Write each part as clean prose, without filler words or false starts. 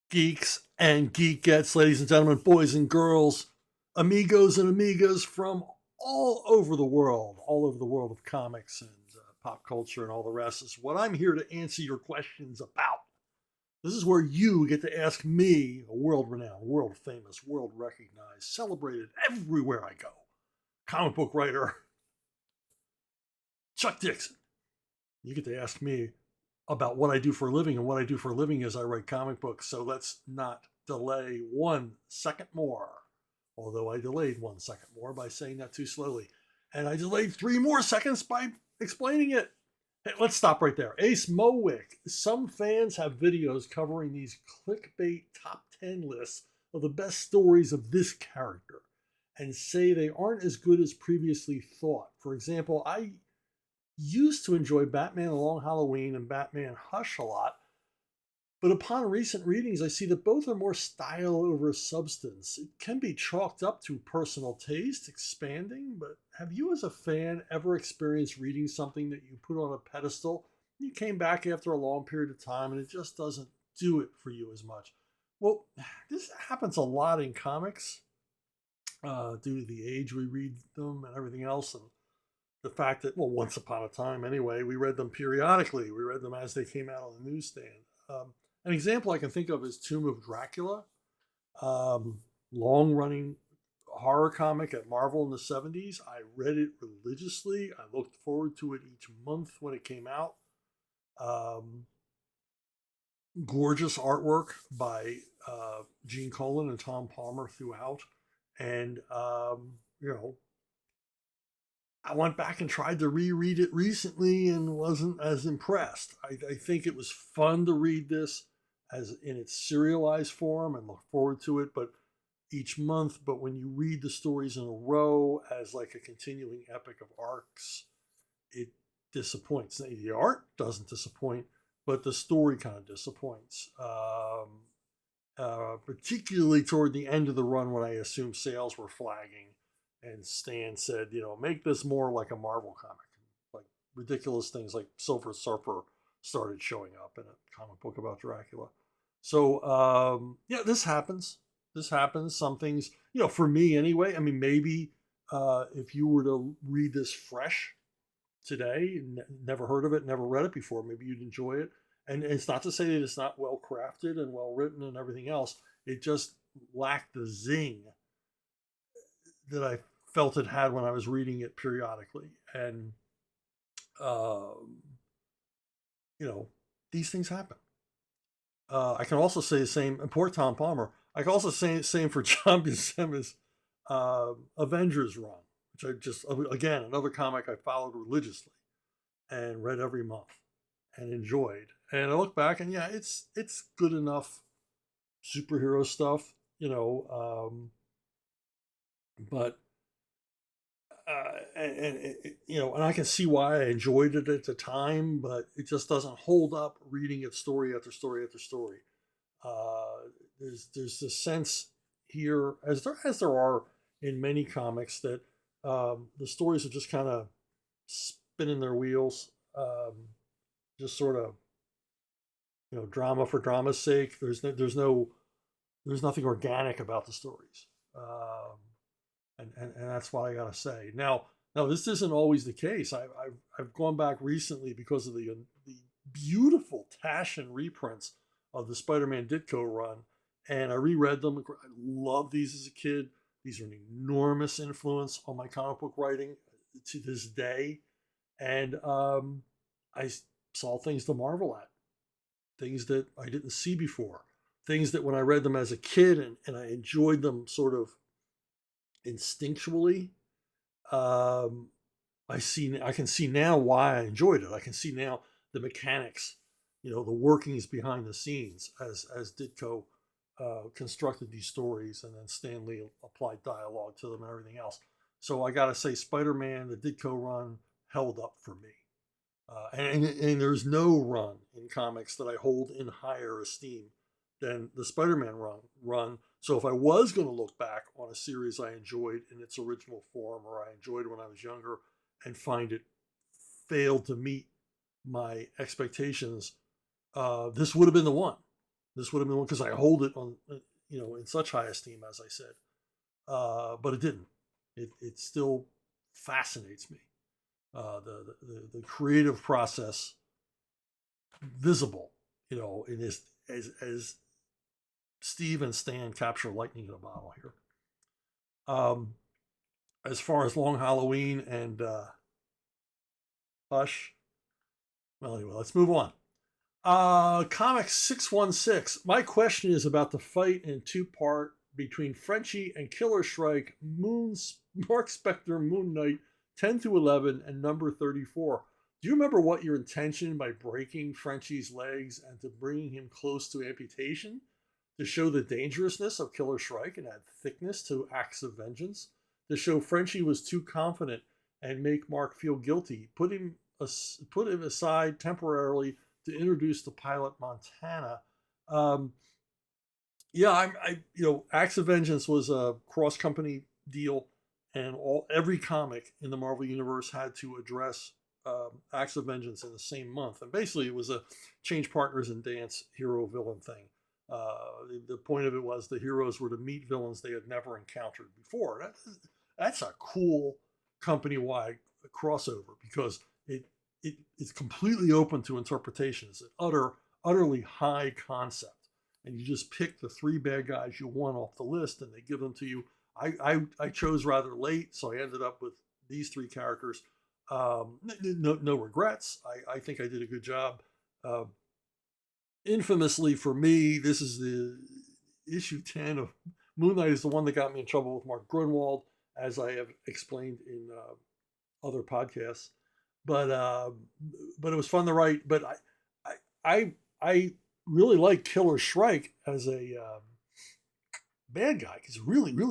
Geeks and geekettes, ladies and gentlemen, boys and girls, amigos and amigas from all over the world of comics and pop culture and all the rest is what I'm here to answer your questions about. This is where you get to ask me, a world renowned, world famous, world recognized, celebrated everywhere I go, comic book writer Chuck Dixon. You get to ask me about what I do for a living, and what I do for a living is I write comic books. So let's not delay 1 second more. Although I delayed 1 second more by saying that too slowly. And I delayed 3 more seconds by explaining it. Hey, let's stop right there. Ace Mowick. Some fans have videos covering these clickbait top 10 lists of the best stories of this character and say they aren't as good as previously thought. For example, I used to enjoy Batman A Long Halloween and Batman Hush a lot, but upon recent readings, I see that both are more style over substance. It can be chalked up to personal taste, expanding, but have you as a fan ever experienced reading something that you put on a pedestal, you came back after a long period of time and it just doesn't do it for you as much? Well, this happens a lot in comics due to the age we read them and everything else, and the fact that, well, once upon a time anyway, we read them periodically. We read them as they came out on the newsstand. An example I can think of is Tomb of Dracula, long running horror comic at Marvel in the 70s. I read it religiously. I looked forward to it each month when it came out. Gorgeous artwork by Gene Colan and Tom Palmer throughout. And, I went back and tried to reread it recently and wasn't as impressed. I think it was fun to read this as in its serialized form and look forward to it, but each month. But when you read the stories in a row as like a continuing epic of arcs, it disappoints. The art doesn't disappoint, but the story kind of disappoints. Particularly toward the end of the run when I assume sales were flagging and Stan said, make this more like a Marvel comic. Like ridiculous things like Silver Surfer started showing up in a comic book about Dracula. So, this happens. This happens. Some things, for me anyway, I mean, maybe if you were to read this fresh today, never heard of it, never read it before, maybe you'd enjoy it. And it's not to say that it's not well crafted and well written and everything else. It just lacked the zing that I felt it had when I was reading it periodically. And, these things happen. I can also say the same, and poor Tom Palmer, I can also say the same for John Buscema's Avengers run, which I just, again, another comic I followed religiously and read every month and enjoyed. And I look back and it's good enough superhero stuff, but and I can see why I enjoyed it at the time, but it just doesn't hold up reading it story after story after story. There's this sense here, as there are in many comics, that the stories are just kind of spinning their wheels, just sort of drama for drama's sake. There's nothing organic about the stories. And that's what I gotta say. Now this isn't always the case. I've gone back recently because of the beautiful Taschen reprints of the Spider-Man Ditko run, and I reread them. I loved these as a kid. These are an enormous influence on my comic book writing to this day, and I saw things to marvel at, things that I didn't see before, things that when I read them as a kid and I enjoyed them sort of instinctually, I can see now why I enjoyed it. I can see now the mechanics, the workings behind the scenes as Ditko constructed these stories, and then Stan Lee applied dialogue to them and everything else. So I gotta say, Spider-Man, the Ditko run held up for me. And there's no run in comics that I hold in higher esteem than the Spider-Man run. So if I was going to look back on a series I enjoyed in its original form, or I enjoyed when I was younger, and find it failed to meet my expectations, this would have been the one. This would have been one because I hold it on, in such high esteem, as I said. But it didn't. It still fascinates me. The creative process visible, in this as Steve and Stan capture lightning in a bottle here. As far as Long Halloween and Hush, well, anyway, let's move on. Comic 616. My question is about the fight in two-part between Frenchie and Killer Shrike, Mark Spector, Moon Knight, 10 to 11, and number 34. Do you remember what your intention by breaking Frenchie's legs and to bringing him close to amputation? To show the dangerousness of Killer Shrike and add thickness to acts of vengeance? To show Frenchie was too confident and make Mark feel guilty? Put him aside temporarily to introduce the pilot Montana. Acts of Vengeance was a cross company deal, and every comic in the Marvel Universe had to address Acts of Vengeance in the same month. And basically, it was a change partners and dance hero villain thing. The point of it was the heroes were to meet villains they had never encountered before. That's a cool company-wide crossover because it's completely open to interpretation. It's an utterly high concept. And you just pick the 3 bad guys you want off the list and they give them to you. I chose rather late, so I ended up with these 3 characters. No regrets. I think I did a good job. Infamously for me, this is the issue 10 of Moon Knight is the one that got me in trouble with Mark Grunwald, as I have explained in other podcasts. But it was fun to write. But I really like Killer Shrike as a bad guy because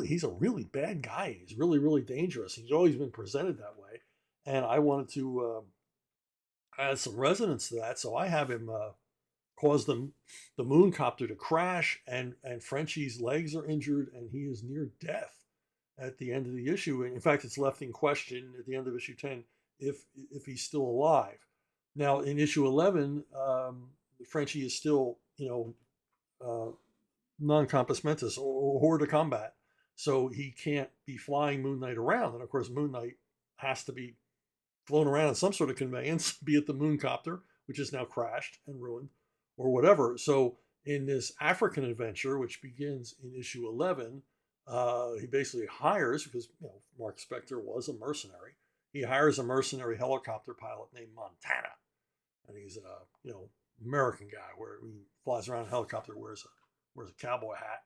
he's a really bad guy. He's really dangerous. He's always been presented that way, and I wanted to add some resonance to that. So I have him cause the moon copter to crash, and Frenchie's legs are injured, and he is near death at the end of the issue. And in fact, it's left in question at the end of issue 10 if he's still alive. Now in issue 11, Frenchie is still non-compos mentis or hors de combat, so he can't be flying Moon Knight around. And of course, Moon Knight has to be flown around in some sort of conveyance, be it the moon copter, which is now crashed and ruined, or whatever. So in this African adventure, which begins in issue 11, he basically hires, because Mark Spector was a mercenary, he hires a mercenary helicopter pilot named Montana, and he's a American guy where he flies around in a helicopter, wears a cowboy hat,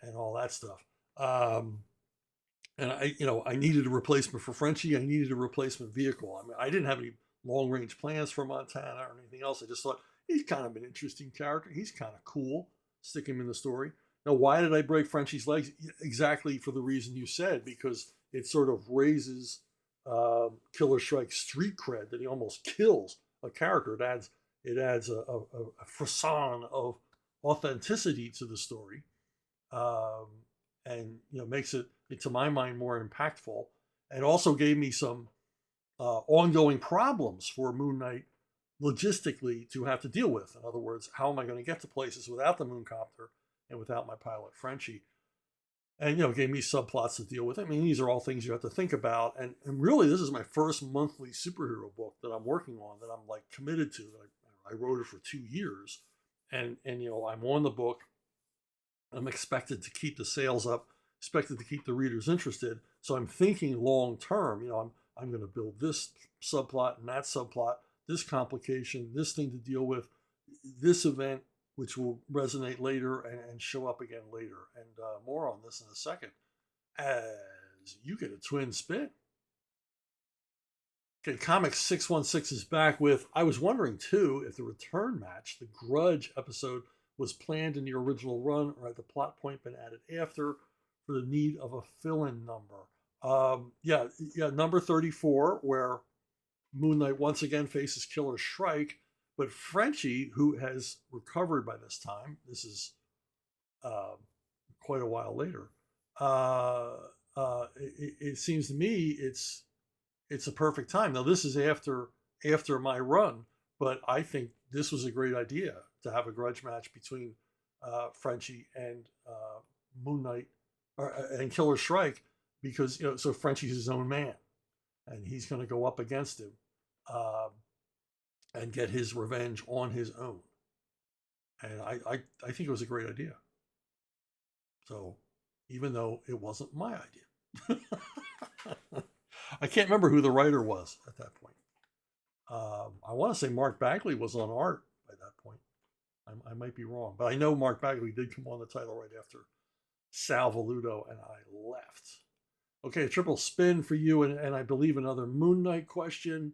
and all that stuff. And I needed a replacement for Frenchie. I needed a replacement vehicle. I mean, I didn't have any long range plans for Montana or anything else. I just thought he's kind of an interesting character. He's kind of cool. Stick him in the story. Now, why did I break Frenchie's legs? Exactly for the reason you said, because it sort of raises Killer Shrike's street cred that he almost kills a character. It adds a frisson of authenticity to the story, and makes it, to my mind, more impactful, and also gave me some ongoing problems for Moon Knight logistically to have to deal with. In other words, how am I going to get to places without the mooncopter and without my pilot Frenchie? And gave me subplots to deal with. I mean, these are all things you have to think about. And really, this is my first monthly superhero book that I'm working on, that I'm like committed to. That I wrote it for 2 years, and I'm on the book. I'm expected to keep the sales up, expected to keep the readers interested. So I'm thinking long term. I'm going to build this subplot and that subplot, this complication, this thing to deal with, this event, which will resonate later and show up again later. And more on this in a second, as you get a twin spin. Okay, Comics 616 is back with, I was wondering too if the return match, the Grudge episode, was planned in the original run or had the plot point been added after for the need of a fill-in number. Number 34, where Moon Knight once again faces Killer Shrike, but Frenchie, who has recovered by this time, this is quite a while later, it seems to me it's a perfect time. Now, this is after my run But I think this was a great idea to have a grudge match between Frenchie and Moon Knight and Killer Shrike, because so Frenchie's his own man, and he's going to go up against him um, and get his revenge on his own. And I think it was a great idea. So even though it wasn't my idea, I can't remember who the writer was at that point. I want to say Mark Bagley was on art by that point. I might be wrong, but I know Mark Bagley did come on the title right after Sal Voluto and I left. Okay, a triple spin for you, and I believe another Moon Knight question.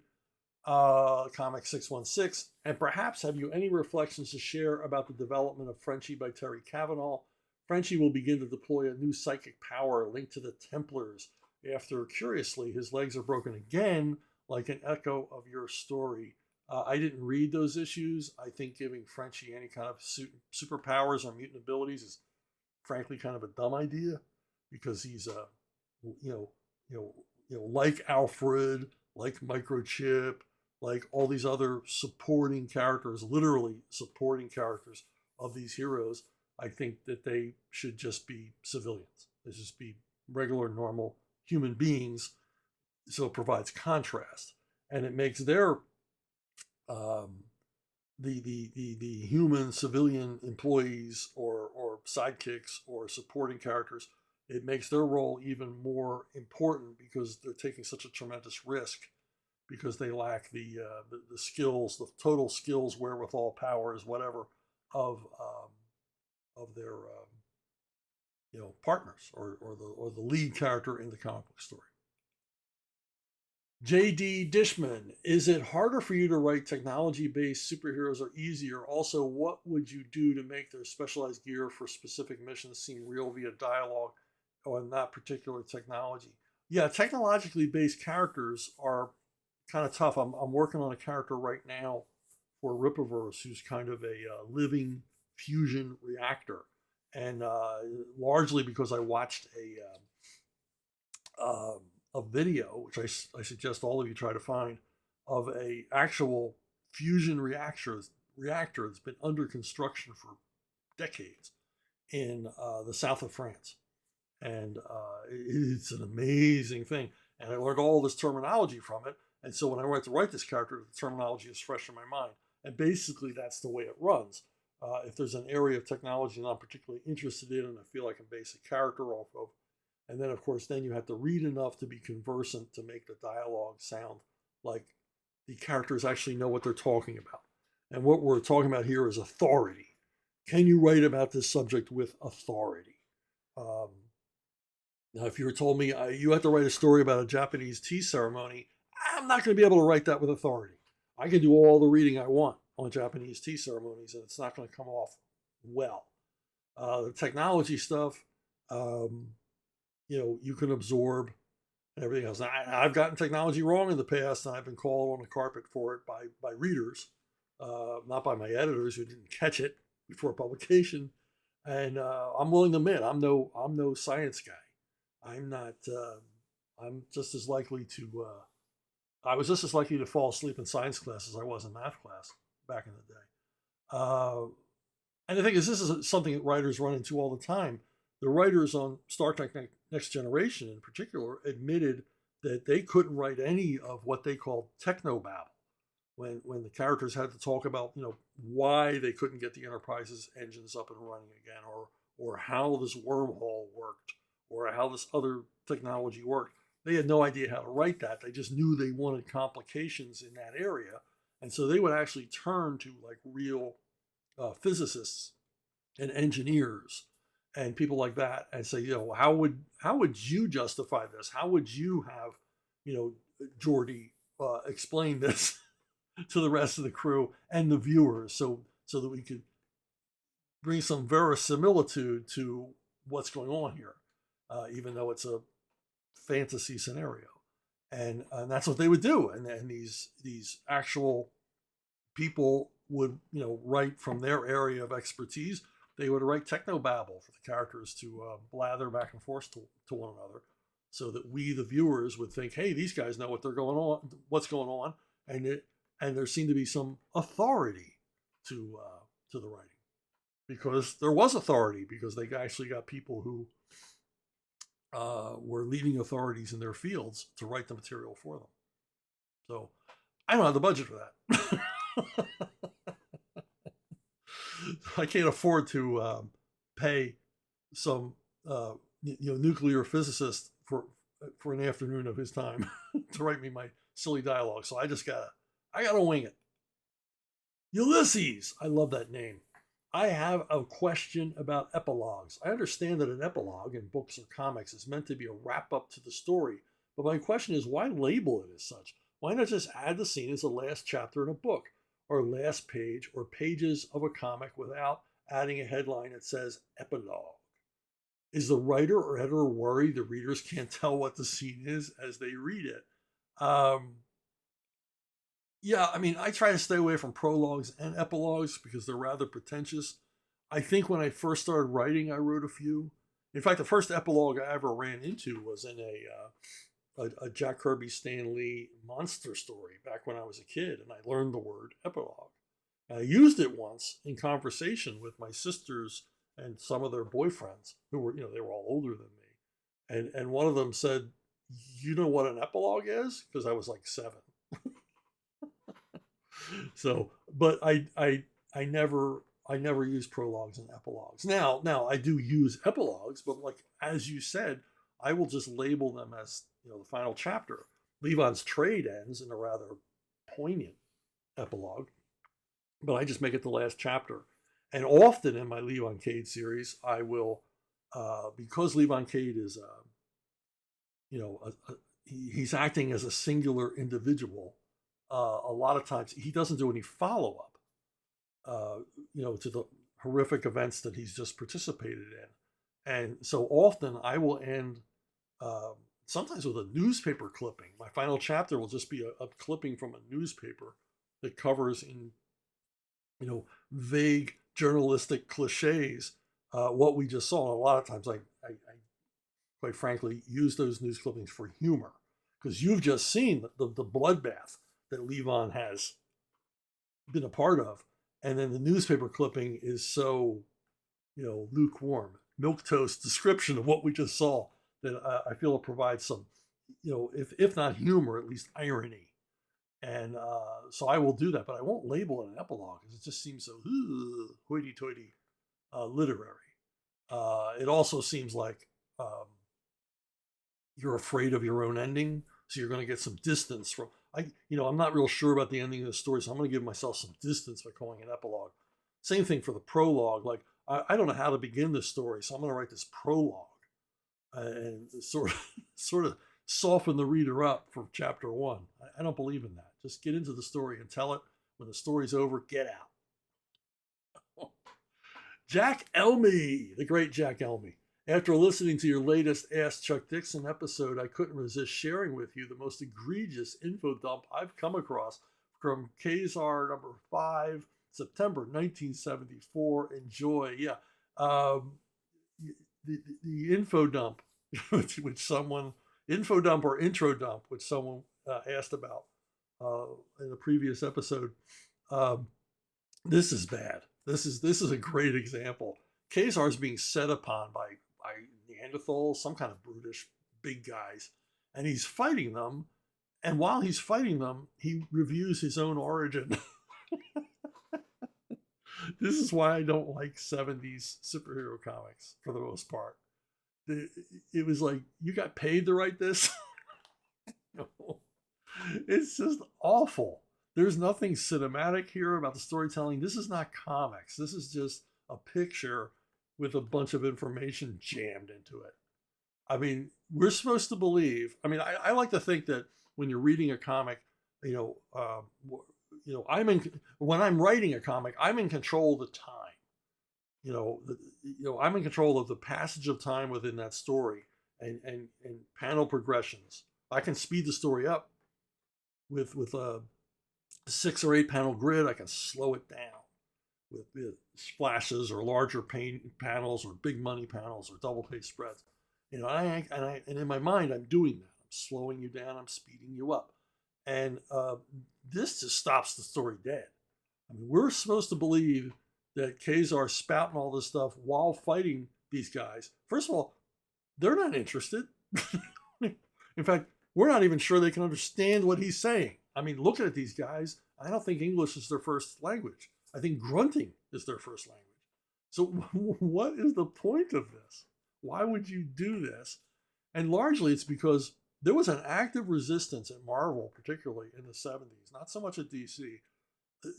Comic 616. And perhaps have you any reflections to share about the development of Frenchie by Terry Cavanaugh? Frenchie will begin to deploy a new psychic power linked to the Templars after, curiously, his legs are broken again, like an echo of your story. I didn't read those issues. I think giving Frenchie any kind of superpowers or mutant abilities is, frankly, kind of a dumb idea, because he's like Alfred, like Microchip, like all these other supporting characters, literally supporting characters of these heroes. I think that they should just be civilians. They should just be regular, normal human beings. So it provides contrast, and it makes their the human civilian employees or sidekicks or supporting characters. It makes their role even more important, because they're taking such a tremendous risk, because they lack the skills, the total skills, wherewithal, powers, whatever, of their partners or the lead character in the comic book story. JD Dishman, is it harder for you to write technology-based superheroes or easier? Also, what would you do to make their specialized gear for specific missions seem real via dialogue or not particular technology? Yeah, technologically based characters are kind of tough. I'm working on a character right now for Rippaverse who's kind of a living fusion reactor, and largely because I watched a video, which I suggest all of you try to find, of a actual fusion reactor that's been under construction for decades in the south of France, and it's an amazing thing. And I learned all this terminology from it. And so when I went to write this character, the terminology is fresh in my mind. And basically, that's the way it runs. If there's an area of technology that I'm particularly interested in and I feel I can base a character off of, and then, of course, then you have to read enough to be conversant to make the dialogue sound like the characters actually know what they're talking about. And what we're talking about here is authority. Can you write about this subject with authority? Now, if you were told me you have to write a story about a Japanese tea ceremony, I'm not going to be able to write that with authority. I can do all the reading I want on Japanese tea ceremonies, and it's not going to come off well. The technology stuff, you can absorb and everything else. I've gotten technology wrong in the past, and I've been called on the carpet for it by readers, not by my editors who didn't catch it before publication. And I'm willing to admit I'm no science guy. I'm not. I'm just as likely to. I was just as likely to fall asleep in science class as I was in math class back in the day. And the thing is, this is something that writers run into all the time. The writers on Star Trek Next Generation, in particular, admitted that they couldn't write any of what they called technobabble, when the characters had to talk about why they couldn't get the Enterprise's engines up and running again, or how this wormhole worked, or how this other technology worked. They had no idea how to write that. They just knew they wanted complications in that area. And so they would actually turn to like real physicists and engineers and people like that and say, how would you justify this? How would you have, Geordi explain this to the rest of the crew and the viewers so that we could bring some verisimilitude to what's going on here, even though it's a fantasy scenario. And that's what they would do. And these actual people would, write from their area of expertise. They would write technobabble for the characters to blather back and forth to one another, so that we, the viewers, would think, hey, these guys know what's going on, and and there seemed to be some authority to the writing, because there was authority, because they actually got people who were leading authorities in their fields to write the material for them. So I don't have the budget for that. I can't afford to pay some nuclear physicist for an afternoon of his time to write me my silly dialogue. So I gotta wing it. Ulysses, I love that name. I have a question about epilogues. I understand that an epilogue in books or comics is meant to be a wrap up to the story, but my question is, why label it as such? Why not just add the scene as the last chapter in a book, or last page, or pages of a comic, without adding a headline that says epilogue? Is the writer or editor worried the readers can't tell what the scene is as they read it? Yeah, I mean, I try to stay away from prologues and epilogues because they're rather pretentious. I think when I first started writing, I wrote a few. In fact, the first epilogue I ever ran into was in a Jack Kirby Stan Lee monster story back when I was a kid, and I learned the word epilogue. And I used it once in conversation with my sisters and some of their boyfriends who were, they were all older than me. And one of them said, "You know what an epilogue is?" Because I was like 7. So, but I never use prologues and epilogues. Now I do use epilogues, but like as you said, I will just label them as the final chapter. Levon's trade ends in a rather poignant epilogue, but I just make it the last chapter. And often in my Levon Cade series, I will, because Levon Cade is he's acting as a singular individual. A lot of times he doesn't do any follow-up, to the horrific events that he's just participated in. And so often I will end sometimes with a newspaper clipping. My final chapter will just be a clipping from a newspaper that covers in, vague journalistic cliches what we just saw. And a lot of times I quite frankly use those news clippings for humor, because you've just seen the bloodbath that Levon has been a part of. And then the newspaper clipping is so, lukewarm, milquetoast description of what we just saw that I feel it provides some, if not humor, at least irony. And so I will do that, but I won't label it an epilogue because it just seems so hoity-toity literary. It also seems like you're afraid of your own ending, so you're going to get some distance from. I'm not real sure about the ending of the story, so I'm going to give myself some distance by calling it an epilogue. Same thing for the prologue. Like, I don't know how to begin this story, so I'm going to write this prologue and sort of soften the reader up for chapter 1. I don't believe in that. Just get into the story and tell it. When the story's over, get out. Jack Elmy, the great Jack Elmy. After listening to your latest Ask Chuck Dixon episode, I couldn't resist sharing with you the most egregious info dump I've come across from KSAR number 5, September 1974. Enjoy. Yeah. The info dump, which someone, info dump or intro dump, which someone asked about in a previous episode. This is bad. This is a great example. KSAR is being set upon by Neanderthals, some kind of brutish big guys, and he's fighting them. And while he's fighting them, he reviews his own origin. This is why I don't like 70s superhero comics for the most part. It was like, you got paid to write this? No. It's just awful. There's nothing cinematic here about the storytelling. This is not comics. This is just a picture with a bunch of information jammed into it. I mean, we're supposed to believe. I mean, I like to think that when you're reading a comic, when I'm writing a comic, I'm in control of the time. I'm in control of the passage of time within that story and panel progressions. I can speed the story up with a 6 or 8 panel grid. I can slow it down with splashes or larger panels or big money panels or double page spreads. And in my mind, I'm doing that. I'm slowing you down. I'm speeding you up. And this just stops the story dead. I mean, we're supposed to believe that Kazar's spouting all this stuff while fighting these guys. First of all, they're not interested. In fact, we're not even sure they can understand what he's saying. I mean, looking at these guys, I don't think English is their first language. I think grunting is their first language. So, what is the point of this? Why would you do this? And largely, it's because there was an active resistance at Marvel, particularly in the 70s, not so much at DC.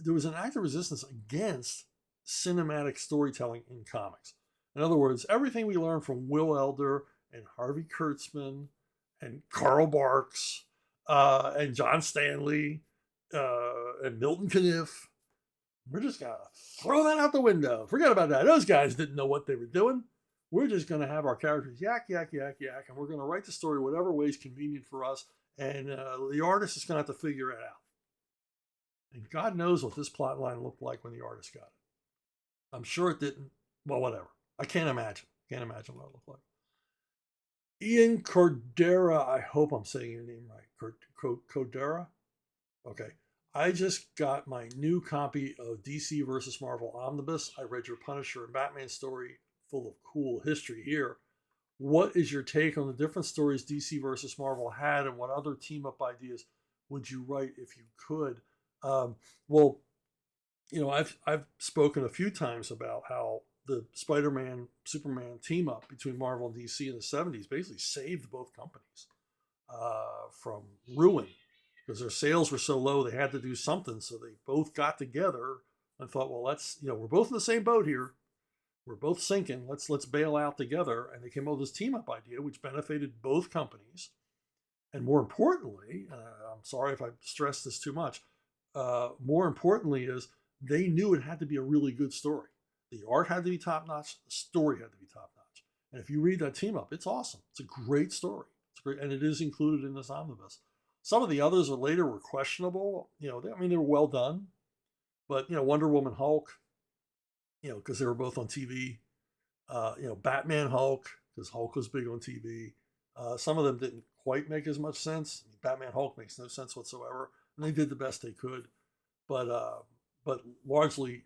There was an active resistance against cinematic storytelling in comics. In other words, everything we learned from Will Elder and Harvey Kurtzman and Carl Barks and John Stanley and Milton Caniff, we're just going to throw that out the window. Forget about that. Those guys didn't know what they were doing. We're just going to have our characters yak, yak, yak, yak, and we're going to write the story whatever way is convenient for us, and the artist is going to have to figure it out. And God knows what this plot line looked like when the artist got it. I'm sure it didn't. Well, whatever. I can't imagine. Can't imagine what it looked like. Ian Cordera, I hope I'm saying your name right. Cordera? Okay. I just got my new copy of DC versus Marvel Omnibus. I read your Punisher and Batman story, full of cool history here. What is your take on the different stories DC versus Marvel had, and what other team-up ideas would you write if you could? Well, I've spoken a few times about how the Spider-Man, Superman team-up between Marvel and DC in the 70s basically saved both companies from ruin, because their sales were so low they had to do something. So they both got together and thought, well, we're both in the same boat here. We're both sinking. Let's bail out together. And they came up with this team-up idea, which benefited both companies. And more importantly, I'm sorry if I stress this too much, more importantly is they knew it had to be a really good story. The art had to be top-notch. The story had to be top-notch. And if you read that team-up, it's awesome. It's a great story. It's great, and it is included in this omnibus. Some of the others later were questionable. They were well done. But, Wonder Woman, Hulk, because they were both on TV. Batman, Hulk, because Hulk was big on TV. Some of them didn't quite make as much sense. Batman, Hulk makes no sense whatsoever. And they did the best they could. But largely,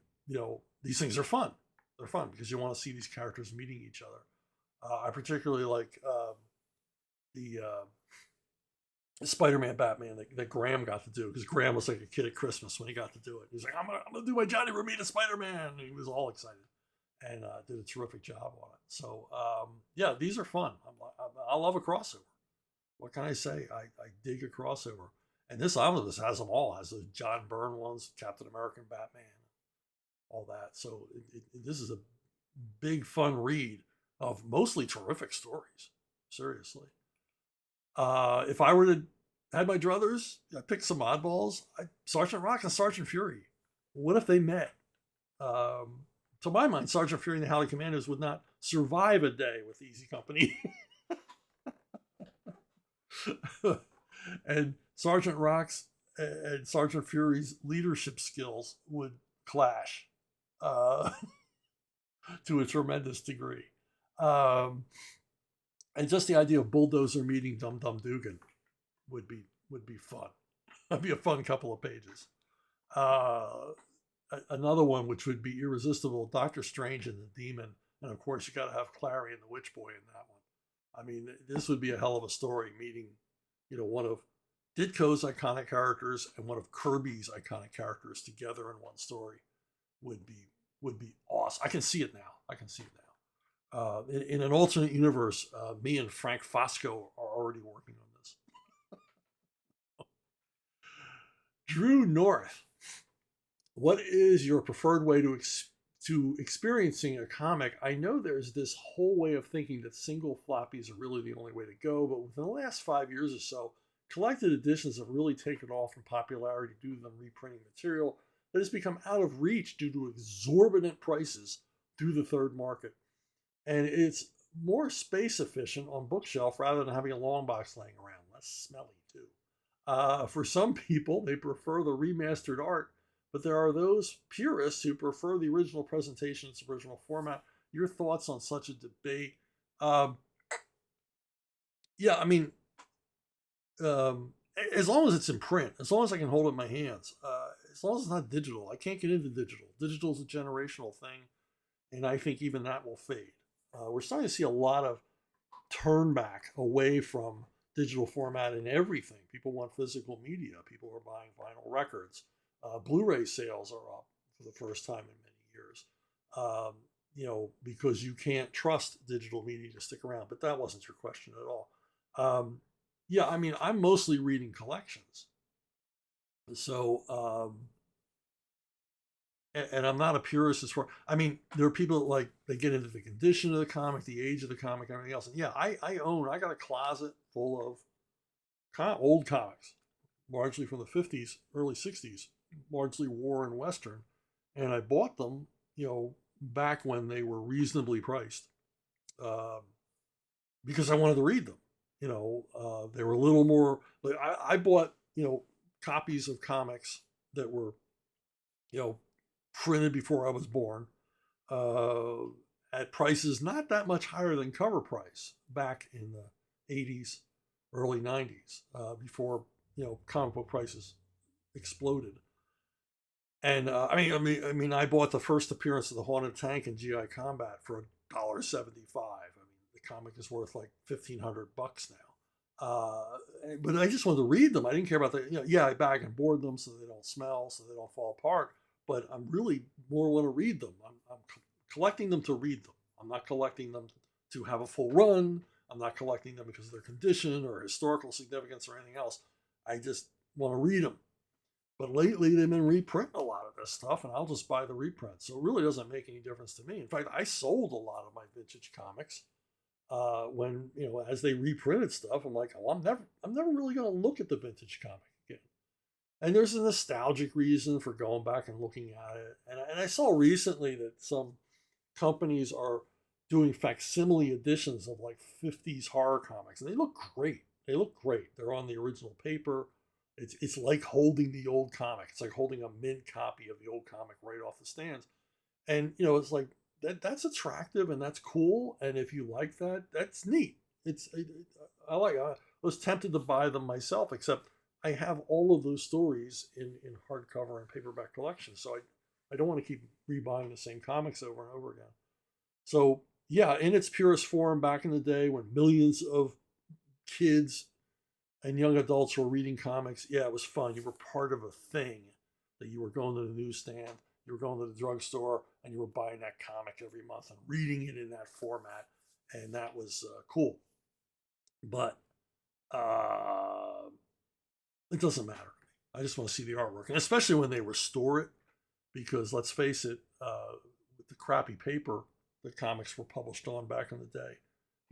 these things are fun. They're fun because you want to see these characters meeting each other. I particularly like the Spider-Man Batman that Graham got to do, because Graham was like a kid at Christmas when he got to do it. He's like, I'm gonna do my Johnny Romita Spider-Man. And he was all excited and did a terrific job on it. So yeah, these are fun. I love a crossover. What can I say? I dig a crossover. And this omnibus has them all. It has those John Byrne ones, Captain America, Batman, all that. So this is a big fun read of mostly terrific stories. Seriously. If I were to had my druthers, I picked some oddballs. Sergeant Rock and Sergeant Fury. What if they met? To my mind, Sergeant Fury and the Howling Commandos would not survive a day with Easy Company. And Sergeant Rock's and Sergeant Fury's leadership skills would clash to a tremendous degree. And just the idea of Bulldozer meeting Dum Dum Dugan would be fun. That'd be a fun couple of pages. Another one which would be irresistible: Doctor Strange and the Demon, and of course you got to have Clary and the Witch Boy in that one. I mean, this would be a hell of a story, meeting, one of Ditko's iconic characters and one of Kirby's iconic characters together in one story. Would be awesome. I can see it now. In an alternate universe, me and Frank Fosco are already working on this. Drew North, what is your preferred way to experiencing a comic? I know there's this whole way of thinking that single floppies are really the only way to go, but within the last 5 years or so, collected editions have really taken off in popularity due to them reprinting material that has become out of reach due to exorbitant prices through the third market. And it's more space efficient on bookshelf rather than having a long box laying around. Less smelly, too. For some people, they prefer the remastered art, but there are those purists who prefer the original presentation in its original format. Your thoughts on such a debate? Yeah, I mean, as long as it's in print, as long as I can hold it in my hands, as long as it's not digital. I can't get into digital. Digital is a generational thing, and I think even that will fade. We're starting to see a lot of turn back away from digital format in everything. People want physical media. People are buying vinyl records. Blu-ray sales are up for the first time in many years. Because you can't trust digital media to stick around. But that wasn't your question at all. Yeah, I mean, I'm mostly reading collections. So, and I'm not a purist as far. I mean, there are people that like they get into the condition of the comic, the age of the comic, everything else. And yeah, I got a closet full of old comics, largely from the 50s, early 60s, largely war and western, and I bought them, back when they were reasonably priced, um, because I wanted to read them. They were a little more. Like I bought copies of comics that were you know printed before I was born, uh, at prices not that much higher than cover price back in the 80s, early 90s, before comic book prices exploded. And I bought the first appearance of the Haunted Tank in GI Combat for $1.75. I mean, the comic is worth like $1,500 now. But I just wanted to read them. I didn't care about the, yeah, I bag and board them so they don't smell, so they don't fall apart. But I'm really more want to read them. I'm collecting them to read them. I'm not collecting them to have a full run. I'm not collecting them because of their condition or historical significance or anything else. I just want to read them. But lately, they've been reprinting a lot of this stuff, and I'll just buy the reprint. So it really doesn't make any difference to me. In fact, I sold a lot of my vintage comics when as they reprinted stuff. I'm like, oh, I'm never really going to look at the vintage comic again. And there's a nostalgic reason for going back and looking at it. And I saw recently that some companies are doing facsimile editions of like 50s horror comics, and they look great. They look great. They're on the original paper. It's like holding the old comic. It's like holding a mint copy of the old comic right off the stands. And it's like that's attractive and that's cool. And if you like that, that's neat. I was tempted to buy them myself, except I have all of those stories in hardcover and paperback collections. So I don't want to keep rebuying the same comics over and over again. So yeah, in its purest form, back in the day when millions of kids and young adults were reading comics, yeah, it was fun. You were part of a thing, that you were going to the newsstand, you were going to the drugstore, and you were buying that comic every month and reading it in that format. And that was cool. But it doesn't matter. I just want to see the artwork. And especially when they restore it, because let's face it, with the crappy paper the comics were published on back in the day,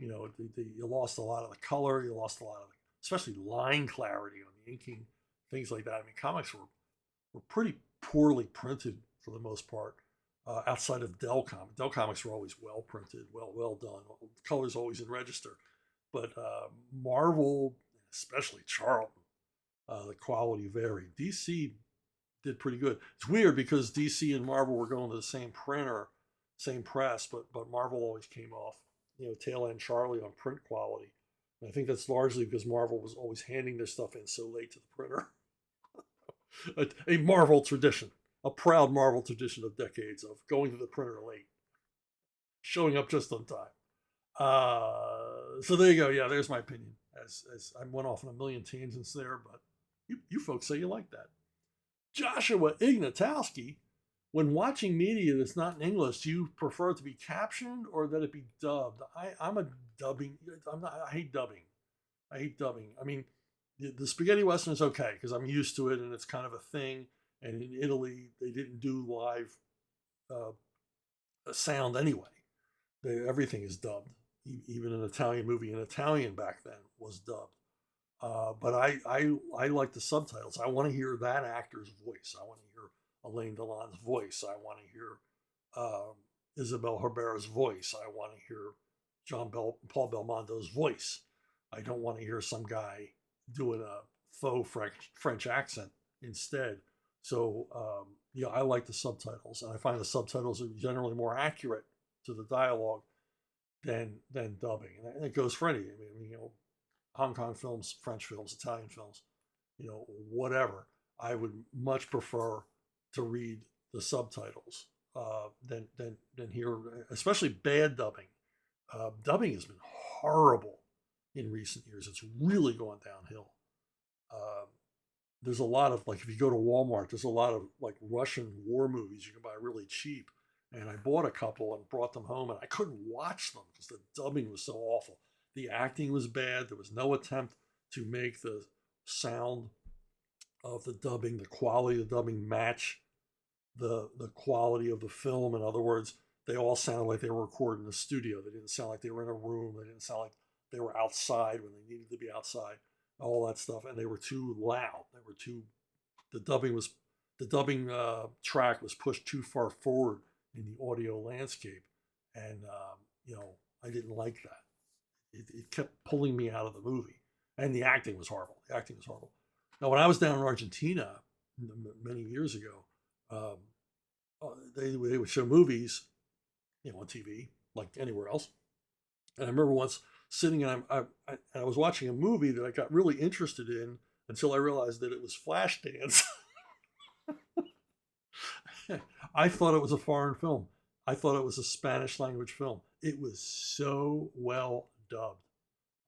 you lost a lot of the color, you lost a lot of especially line clarity on the inking, things like that. I mean, comics were pretty poorly printed for the most part, outside of Dell Comics. Dell Comics were always well printed, well done. Colors always in register. But Marvel, especially Charlton, the quality varied. DC did pretty good. It's weird because DC and Marvel were going to the same printer, same press, but Marvel always came off, tail end Charlie on print quality. And I think that's largely because Marvel was always handing their stuff in so late to the printer. a Marvel tradition, a proud Marvel tradition of decades of going to the printer late, showing up just on time. So there you go. Yeah, there's my opinion. As I went off on a million tangents there, but you folks say you like that. Joshua Ignatowski, when watching media that's not in English, do you prefer it to be captioned or that it be dubbed? I'm a dubbing. I hate dubbing. I hate dubbing. I mean, the spaghetti western is okay because I'm used to it and it's kind of a thing. And in Italy, they didn't do live sound anyway. Everything is dubbed. Even an Italian movie in Italian back then was dubbed. But I like the subtitles. I want to hear that actor's voice. I want to hear Alain Delon's voice. I want to hear Isabel Herrera's voice. I want to hear Paul Belmondo's voice. I don't want to hear some guy doing a faux French accent instead. So I like the subtitles, and I find the subtitles are generally more accurate to the dialogue than dubbing, and it goes for any. I mean, Hong Kong films, French films, Italian films. whatever. I would much prefer to read the subtitles than hear, especially bad dubbing. Dubbing has been horrible in recent years. It's really gone downhill. Uh, there's a lot of, like, if you go to Walmart, there's a lot of like Russian war movies you can buy really cheap. And I bought a couple and brought them home, and I couldn't watch them because the dubbing was so awful. The acting was bad. There was no attempt to make the sound of the dubbing, the quality of the dubbing match the quality of the film. In other words, they all sounded like they were recorded in a studio. They didn't sound like they were in a room. They didn't sound like they were outside when they needed to be outside. All that stuff, and they were too loud. They were too. The dubbing was the dubbing track was pushed too far forward in the audio landscape, and I didn't like that. It kept pulling me out of the movie, and the acting was horrible. The acting was horrible. Now, when I was down in Argentina many years ago, um, they would show movies, on TV like anywhere else. And I remember once sitting and I was watching a movie that I got really interested in until I realized that it was Flashdance. I thought it was a foreign film. I thought it was a Spanish language film. It was so well dubbed.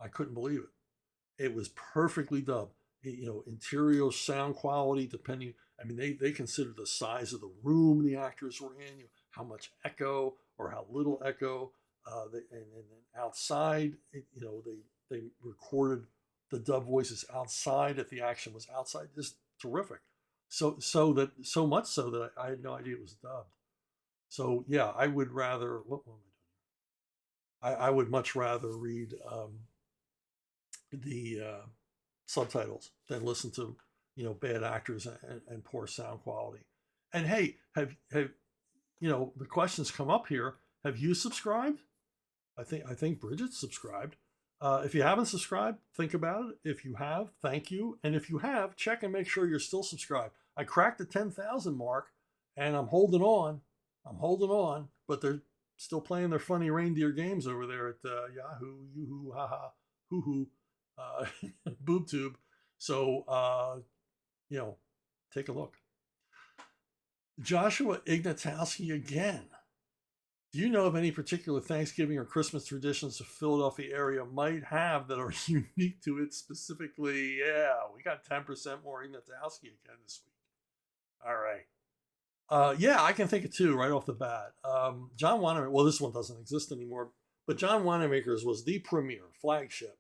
I couldn't believe it. It was perfectly dubbed. Interior sound quality, depending. I mean, they considered the size of the room the actors were in, how much echo or how little echo. And then outside, they recorded the dub voices outside if the action was outside. Just terrific. So much so that I had no idea it was dubbed. So yeah, I would rather. What am I doing? I would much rather read the subtitles than listen to bad actors and poor sound quality. And hey, have the questions come up here? Have you subscribed? I think Bridget's subscribed. If you haven't subscribed, think about it. If you have, thank you. And if you have, check and make sure you're still subscribed. I cracked the 10,000 mark, and I'm holding on. But they're still playing their funny reindeer games over there at Yahoo, Yoo-hoo, haha, hoo-hoo, BoobTube. So, take a look. Joshua Ignatowski again. Do you know of any particular Thanksgiving or Christmas traditions the Philadelphia area might have that are unique to it specifically? Yeah, we got 10% more Ignatowski again this week. All right. Yeah, I can think of two right off the bat. John Wanamaker, well, this one doesn't exist anymore, but John Wanamaker's was the premier flagship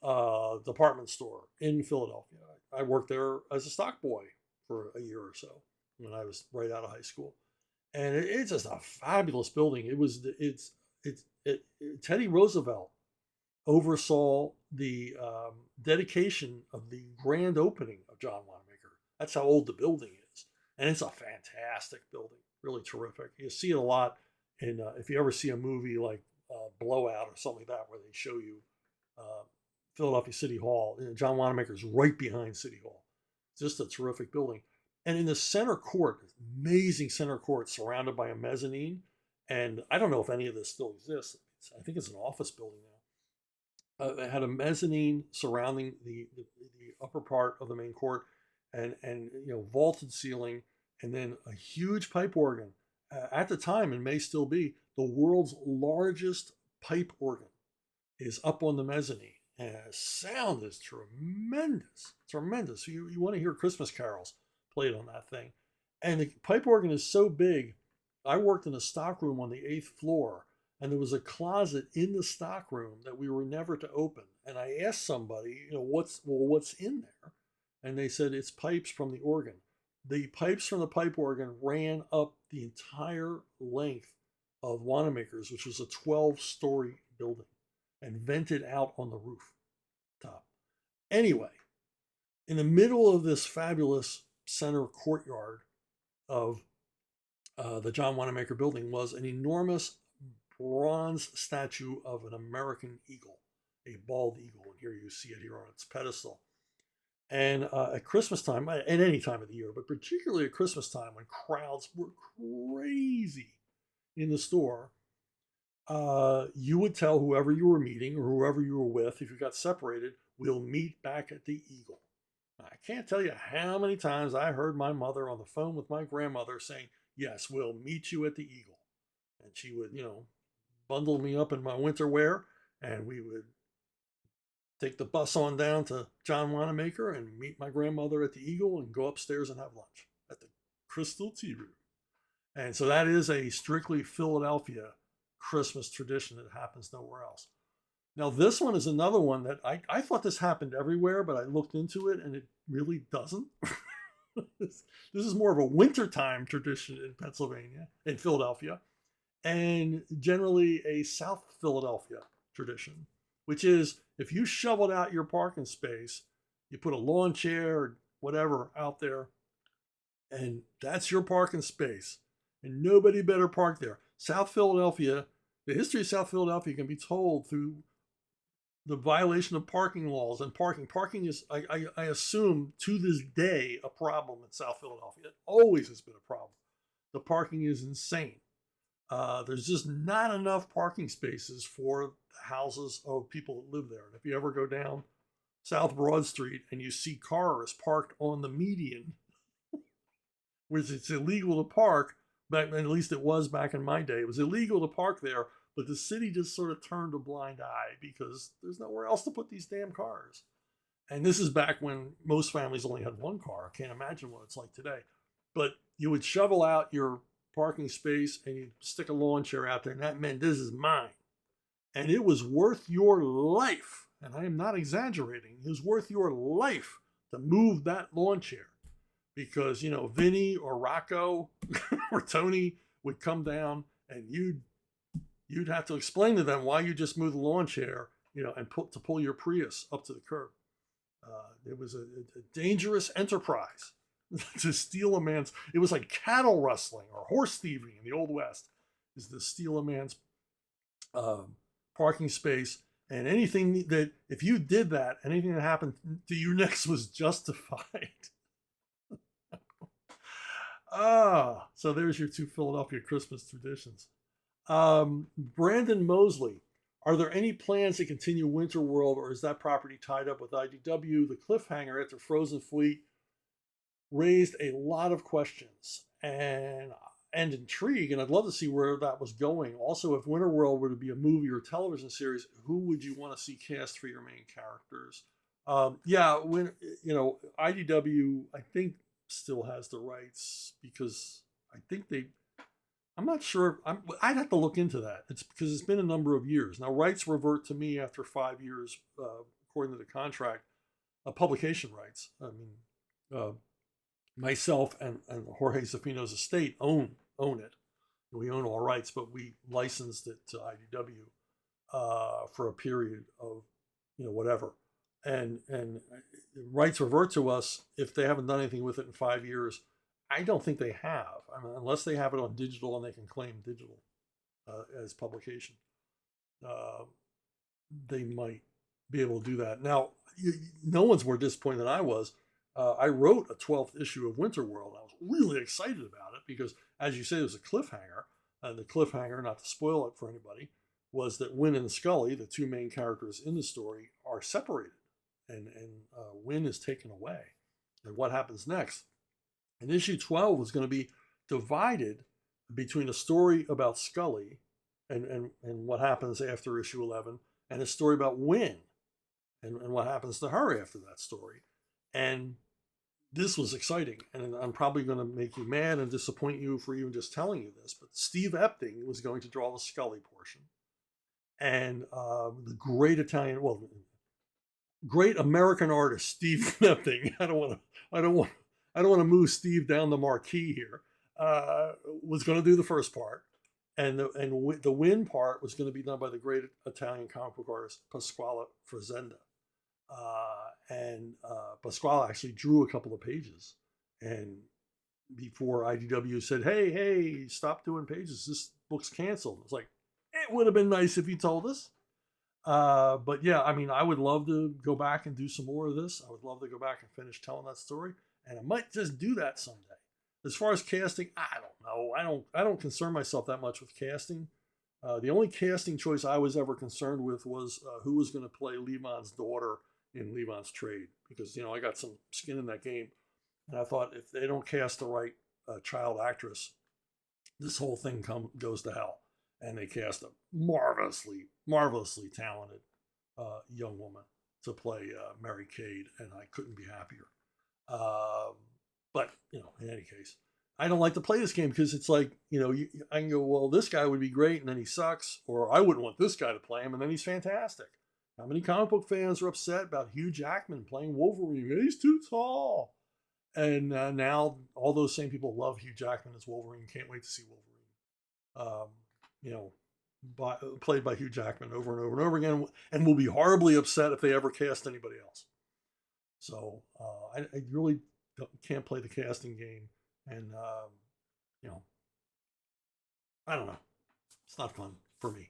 department store in Philadelphia. I worked there as a stock boy for a year or so when I was right out of high school. And it's just a fabulous building. Teddy Roosevelt oversaw the dedication of the grand opening of John Wanamaker. That's how old the building is, and it's a fantastic building, really terrific. You see it a lot in if you ever see a movie like Blowout or something like that, where they show you Philadelphia City Hall. John Wanamaker's right behind City Hall. It's just a terrific building. And in the center court, amazing center court surrounded by a mezzanine. And I don't know if any of this still exists. I think it's an office building now. It had a mezzanine surrounding the upper part of the main court, and vaulted ceiling, and then a huge pipe organ. At the time, and may still be, the world's largest pipe organ is up on the mezzanine. And the sound is tremendous. Tremendous. You want to hear Christmas carols played on that thing. And the pipe organ is so big. I worked in a stock room on the 8th floor, and there was a closet in the stock room that we were never to open. And I asked somebody, what's in there? And they said it's pipes from the organ. The pipes from the pipe organ ran up the entire length of Wanamaker's, which was a 12-story building, and vented out on the roof top. Anyway, in the middle of this fabulous center courtyard of the John Wanamaker building was an enormous bronze statue of an American eagle, a bald eagle. And here you see it here on its pedestal. And at Christmas time, at any time of the year, but particularly at Christmas time when crowds were crazy in the store, you would tell whoever you were meeting or whoever you were with, if you got separated, we'll meet back at the Eagle. I can't tell you how many times I heard my mother on the phone with my grandmother saying, "Yes, we'll meet you at the Eagle." And she would, bundle me up in my winter wear, and we would take the bus on down to John Wanamaker and meet my grandmother at the Eagle and go upstairs and have lunch at the Crystal Tea Room. And so that is a strictly Philadelphia Christmas tradition that happens nowhere else. Now, this one is another one that I thought this happened everywhere, but I looked into it and it really doesn't. This is more of a wintertime tradition in Pennsylvania, in Philadelphia, and generally a South Philadelphia tradition, which is if you shoveled out your parking space, you put a lawn chair or whatever out there, and that's your parking space, and nobody better park there. South Philadelphia, the history of South Philadelphia can be told through the violation of parking laws and parking. Parking is, I assume, to this day, a problem in South Philadelphia. It always has been a problem. The parking is insane. There's just not enough parking spaces for the houses of people that live there. And if you ever go down South Broad Street and you see cars parked on the median, which it's illegal to park, but at least it was back in my day, it was illegal to park there, but the city just sort of turned a blind eye because there's nowhere else to put these damn cars. And this is back when most families only had one car. I can't imagine what it's like today. But you would shovel out your parking space and you'd stick a lawn chair out there, and that meant this is mine. And it was worth your life, and I am not exaggerating, it was worth your life to move that lawn chair. Because, Vinny or Rocco or Tony would come down and you'd have to explain to them why you just moved the lawn chair, and pull your Prius up to the curb. It was a dangerous enterprise to steal a man's. It was like cattle rustling or horse thieving in the Old West, is to steal a man's parking space. And anything that, if you did that, anything that happened to you next was justified. So there's your two Philadelphia Christmas traditions. Brandon Mosley, are there any plans to continue Winterworld, or is that property tied up with IDW? The cliffhanger after Frozen Fleet raised a lot of questions and intrigue, and I'd love to see where that was going. Also, if Winterworld were to be a movie or television series, who would you want to see cast for your main characters? When IDW, I think, still has the rights, because I think I'm not sure. I'd have to look into that. It's because it's been a number of years. Now, rights revert to me after 5 years, according to the contract, publication rights. I mean, myself and Jorge Zafino's estate own it. We own all rights, but we licensed it to IDW for a period of, whatever. And rights revert to us if they haven't done anything with it in 5 years. I don't think they have. I mean, unless they have it on digital and they can claim digital as publication, they might be able to do that. Now, no one's more disappointed than I was. I wrote a 12th issue of Winterworld. I was really excited about it because, as you say, it was a cliffhanger. And the cliffhanger, not to spoil it for anybody, was that Win and Scully, the two main characters in the story, are separated. And Win is taken away. And what happens next? And issue 12 was going to be divided between a story about Scully and what happens after issue 11, and a story about Win and what happens to her after that story. And this was exciting. And I'm probably going to make you mad and disappoint you for even just telling you this, but Steve Epting was going to draw the Scully portion. And the great American artist, Steve Epting, I don't want to move Steve down the marquee here, was going to do the first part. And the Win part was going to be done by the great Italian comic book artist, Pasquale Frazenda. Pasquale actually drew a couple of pages. And before IDW said, hey, stop doing pages, this book's canceled. It's like, it would have been nice if you told us. But yeah, I mean, I would love to go back and do some more of this. I would love to go back and finish telling that story. And I might just do that someday. As far as casting, I don't know. I don't concern myself that much with casting. The only casting choice I was ever concerned with was who was going to play Levon's daughter in Levon's Trade, because, I got some skin in that game. And I thought, if they don't cast the right child actress, this whole thing goes to hell. And they cast a marvelously talented young woman to play Mary Cade, and I couldn't be happier. But, in any case, I don't like to play this game because it's like, I can go, well, this guy would be great, and then he sucks, or I wouldn't want this guy to play him, and then he's fantastic. How many comic book fans are upset about Hugh Jackman playing Wolverine? He's too tall. And now all those same people love Hugh Jackman as Wolverine. Can't wait to see Wolverine. Played by Hugh Jackman over and over and over again, and will be horribly upset if they ever cast anybody else. So I really can't play the casting game, and I don't know. It's not fun for me.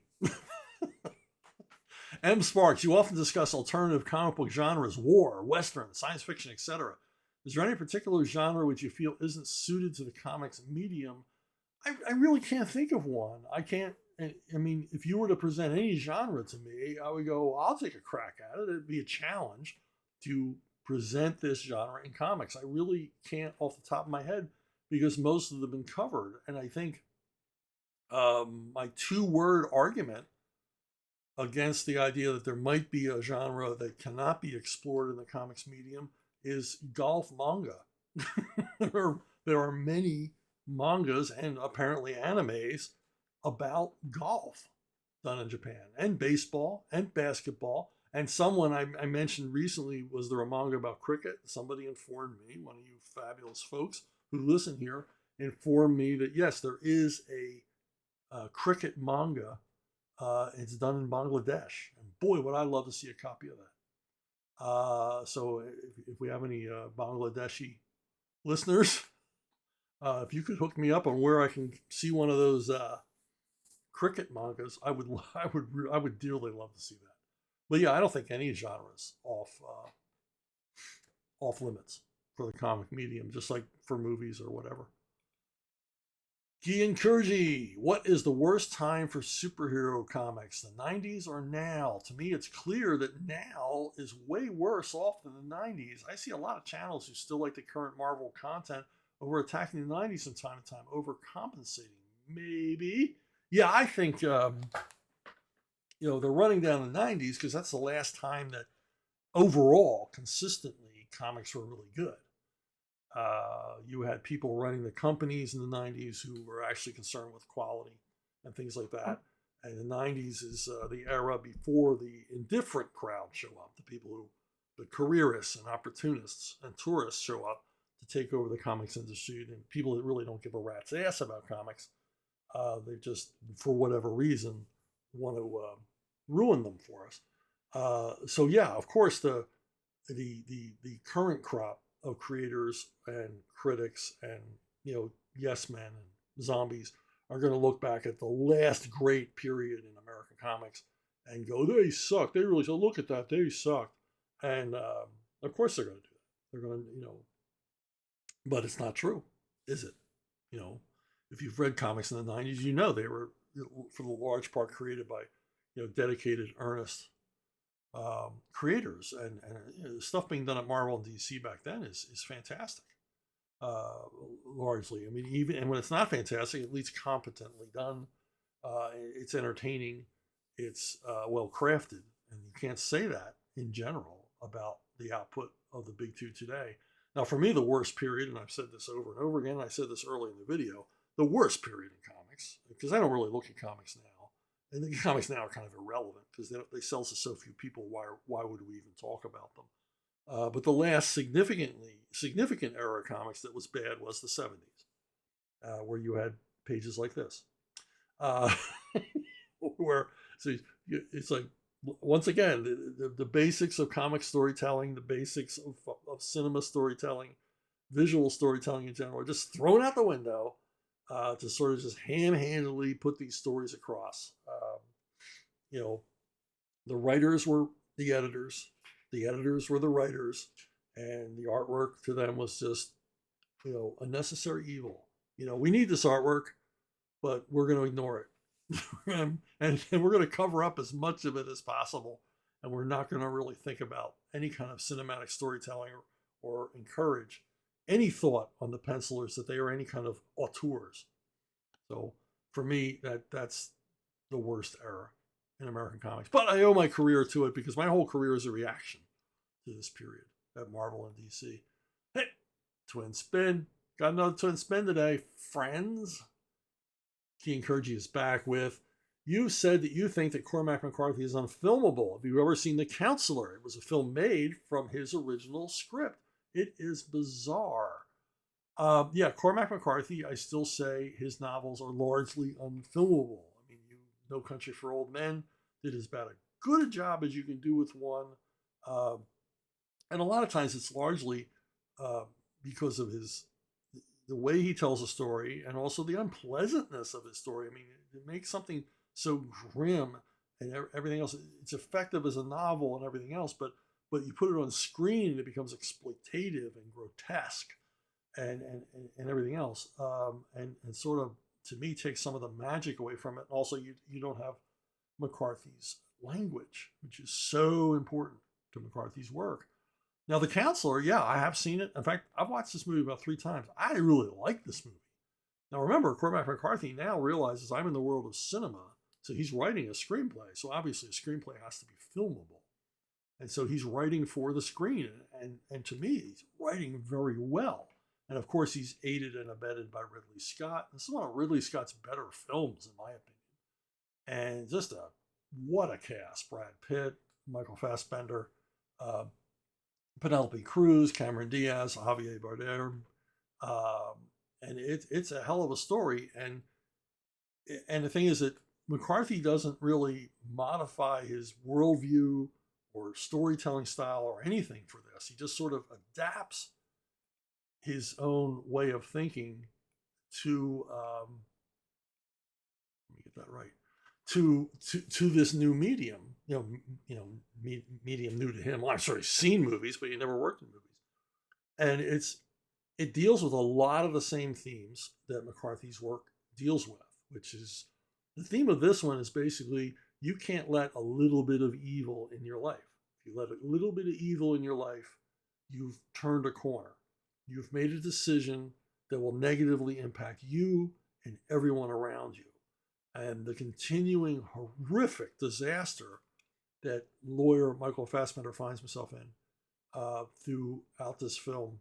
M. Sparks, you often discuss alternative comic book genres, war, western, science fiction, etc. Is there any particular genre which you feel isn't suited to the comics medium? I really can't think of one. I can't. I mean, if you were to present any genre to me, I would go, I'll take a crack at it. It'd be a challenge to present this genre in comics. I really can't off the top of my head because most of them have been covered. And I think my 2-word argument against the idea that there might be a genre that cannot be explored in the comics medium is golf manga. there are many mangas and apparently animes about golf done in Japan, and baseball and basketball. And someone I mentioned recently, was there a manga about cricket? Somebody informed me, one of you fabulous folks who listen here, informed me that yes, there is a cricket manga. It's done in Bangladesh. And boy, would I love to see a copy of that. So if we have any Bangladeshi listeners, if you could hook me up on where I can see one of those cricket mangas, I would dearly love to see that. But yeah, I don't think any genre is off limits for the comic medium, just like for movies or whatever. Gian Kurji, what is the worst time for superhero comics, the 90s or now? To me, it's clear that now is way worse off than the 90s. I see a lot of channels who still like the current Marvel content over attacking the 90s from time to time, overcompensating. Maybe. Yeah, I think, they're running down the 90s because that's the last time that overall, consistently, comics were really good. You had people running the companies in the 90s who were actually concerned with quality and things like that. And the 90s is the era before the indifferent crowd show up, the people who, the careerists and opportunists and tourists show up to take over the comics industry, and people that really don't give a rat's ass about comics. They just, for whatever reason, want to ruin them for us. So yeah, of course, the current crop of creators and critics and yes men and zombies are going to look back at the last great period in American comics and go, they suck. They really, so look at that, they sucked. And of course they're going to do that. They're going to, but it's not true, is it? If you've read comics in the 90s, they were, for the large part, created by dedicated, earnest creators, and stuff being done at Marvel and DC back then is fantastic. Largely, I mean, and when it's not fantastic, at least competently done. It's entertaining. It's well crafted, and you can't say that in general about the output of the big two today. Now, for me, the worst period, and I've said this over and over again, I said this early in the video, the worst period in comics, because I don't really look at comics now. And the comics now are kind of irrelevant because they sell to so few people. Why would we even talk about them? But the last significant era of comics that was bad was the 70s, where you had pages like this, where it's like, once again, the basics of comic storytelling, the basics of cinema storytelling, visual storytelling in general, are just thrown out the window to sort of just ham-handedly put these stories across. The writers were the editors were the writers, and the artwork to them was just, a necessary evil. We need this artwork, but we're going to ignore it. and we're going to cover up as much of it as possible and we're not going to really think about any kind of cinematic storytelling or encourage any thought on the pencilers that they are any kind of auteurs. So for me, that's the worst era in American comics. But I owe my career to it because my whole career is a reaction to this period at Marvel and DC. Hey, twin spin. Got another twin spin today, friends. Key Kurji is back with, you said that you think that Cormac McCarthy is unfilmable. Have you ever seen The Counselor? It was a film made from his original script. It is bizarre. Yeah, Cormac McCarthy, I still say his novels are largely unfilmable. I mean, No Country for Old Men did as about a good a job as you can do with one. And a lot of times it's largely because of the way he tells a story and also the unpleasantness of his story. I mean, it makes something so grim and everything else. It's effective as a novel and everything else, but you put it on screen and it becomes exploitative and grotesque and everything else. And sort of, to me, takes some of the magic away from it. Also, you don't have McCarthy's language, which is so important to McCarthy's work. Now, The Counselor, yeah, I have seen it. In fact, I've watched this movie about 3 times. I really like this movie. Now, remember, Cormac McCarthy now realizes I'm in the world of cinema, so he's writing a screenplay. So obviously, a screenplay has to be filmable. And so he's writing for the screen. And to me, he's writing very well. And of course, he's aided and abetted by Ridley Scott. This is one of Ridley Scott's better films, in my opinion. And just what a cast. Brad Pitt, Michael Fassbender, Penelope Cruz, Cameron Diaz, Javier Bardem, and it's a hell of a story. And the thing is that McCarthy doesn't really modify his worldview or storytelling style or anything for this. He just sort of adapts his own way of thinking to let me get that right, to this new medium. Medium new to him. Well, I'm sure he's seen movies, but he never worked in movies. And it deals with a lot of the same themes that McCarthy's work deals with, which is, the theme of this one is basically, you can't let a little bit of evil in your life. If you let a little bit of evil in your life, you've turned a corner. You've made a decision that will negatively impact you and everyone around you. And the continuing horrific disaster that lawyer Michael Fassbender finds himself in throughout this film,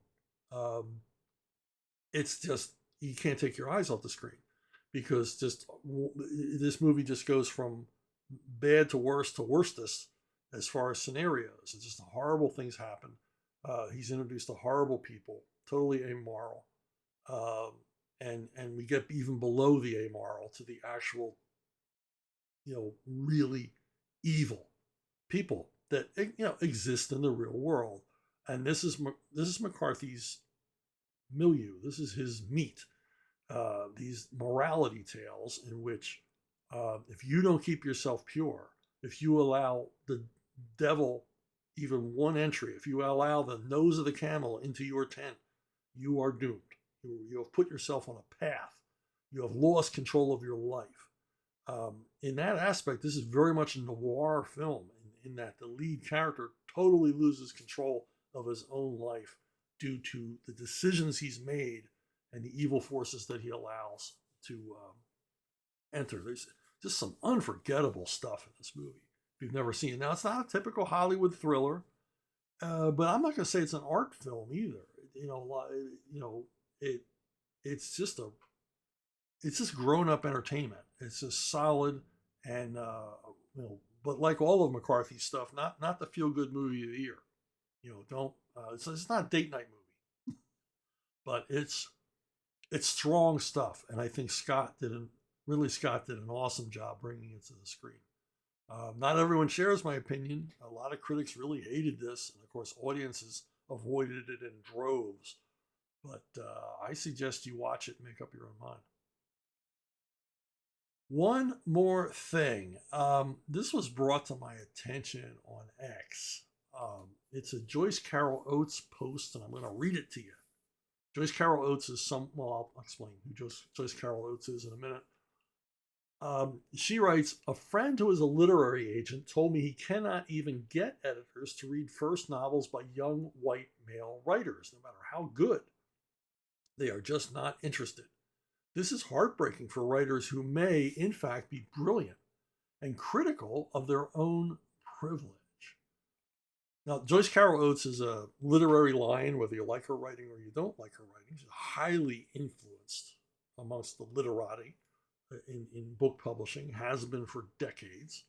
it's just, you can't take your eyes off the screen, because this movie just goes from bad to worstest as far as scenarios. It's just horrible things happen. He's introduced to horrible people, totally amoral. And we get even below the amoral to the actual, really evil people that exist in the real world. And this is McCarthy's milieu. This is his meat. These morality tales in which, if you don't keep yourself pure, if you allow the devil even one entry, if you allow the nose of the camel into your tent, you are doomed. You have put yourself on a path. You have lost control of your life. In that aspect, this is very much a noir film, in that the lead character totally loses control of his own life due to the decisions he's made and the evil forces that he allows to enter. There's just some unforgettable stuff in this movie if you've never seen it. Now, it's not a typical Hollywood thriller, but I'm not going to say it's an art film either. It's just grown-up entertainment. It's just solid, and but like all of McCarthy's stuff, not the feel-good movie of the year. It's not a date night movie, but it's strong stuff, and I think Ridley Scott did an awesome job bringing it to the screen. Not everyone shares my opinion. A lot of critics really hated this, and of course, audiences avoided it in droves. But I suggest you watch it and make up your own mind. One more thing. This was brought to my attention on X. It's a Joyce Carol Oates post, and I'm going to read it to you. Joyce Carol Oates is I'll explain who Joyce Carol Oates is in a minute. She writes, a friend who is a literary agent told me he cannot even get editors to read first novels by young white male writers, no matter how good. They are just not interested. This is heartbreaking for writers who may, in fact, be brilliant and critical of their own privilege. Now, Joyce Carol Oates is a literary lion, whether you like her writing or you don't like her writing. She's highly influenced amongst the literati in book publishing, has been for decades.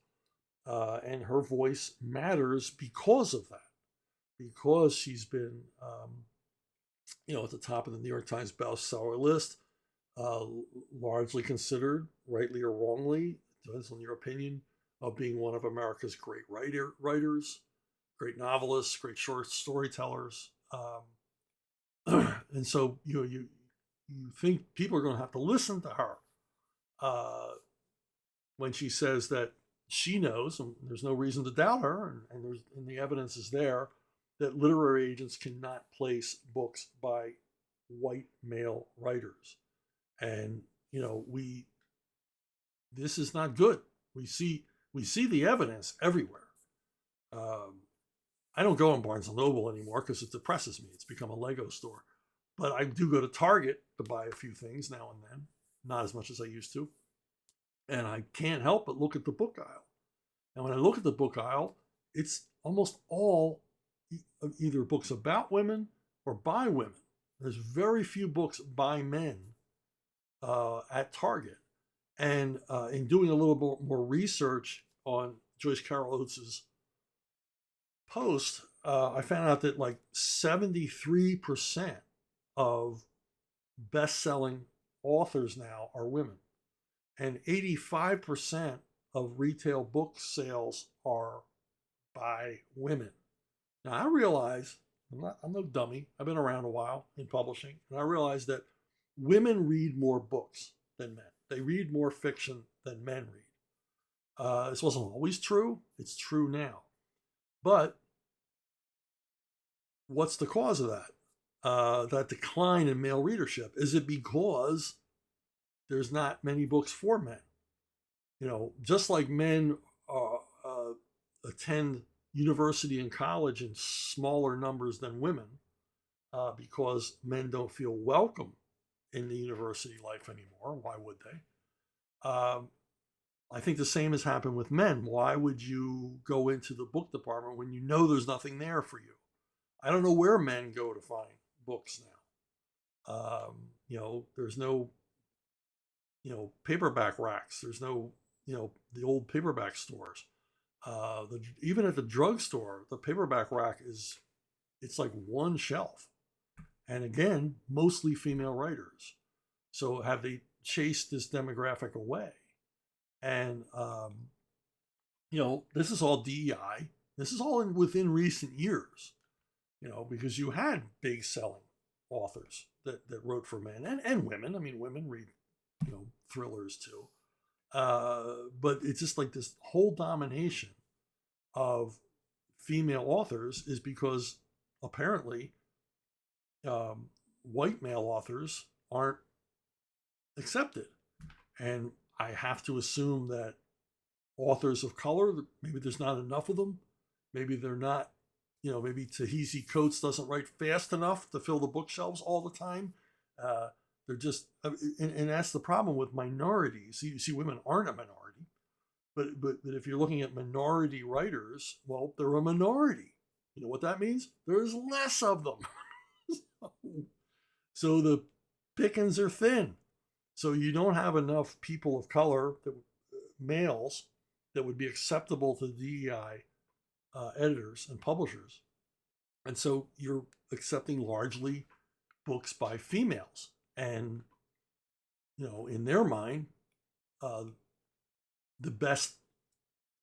And her voice matters because of that, because she's been, at the top of the New York Times bestseller list, uh, largely considered, rightly or wrongly, depends on your opinion, of being one of America's great writers, great novelists, great short storytellers. And so you think people are going to have to listen to her uh, when she says that she knows, and there's no reason to doubt her, and the evidence is there, that literary agents cannot place books by white male writers. And we this is not good. We see the evidence everywhere. Um, I don't go on Barnes and Noble anymore because it depresses me. It's become a Lego store. But I do go to Target to buy a few things now and then, not as much as I used to. And I can't help but look at the book aisle. And when I look at the book aisle, it's almost all either books about women or by women. There's very few books by men at Target. And in doing a little bit more research on Joyce Carol Oates's post, I found out that like 73% of best-selling authors now are women, and 85% of retail book sales are by women. Now I realize I'm no dummy. I've been around a while in publishing, and I realize that women read more books than men. They read more fiction than men read. This wasn't always true. It's true now. But what's the cause of that? That decline in male readership? Is it because there's not many books for men? Just like men attend university and college in smaller numbers than women, because men don't feel welcome in the university life anymore. Why would they? I think the same has happened with men. Why would you go into the book department when you know there's nothing there for you? I don't know where men go to find books now. There's no, paperback racks. There's no, the old paperback stores. Even at the drugstore, the paperback rack it's like one shelf. And again, mostly female writers. So have they chased this demographic away? And, this is all DEI. This is all within recent years, because you had big selling authors that wrote for men and women. I mean, women read, thrillers too. But it's just like this whole domination of female authors is because apparently white male authors aren't accepted. And I have to assume that authors of color, maybe there's not enough of them. Maybe they're not, maybe Ta-Nehisi Coates doesn't write fast enough to fill the bookshelves all the time. They're just, and that's the problem with minorities. You see, women aren't a minority, but if you're looking at minority writers, well, they're a minority. You know what that means? There's less of them. So the pickings are thin. So you don't have enough people of color, males, that would be acceptable to DEI editors and publishers. And so you're accepting largely books by females. And, in their mind, the best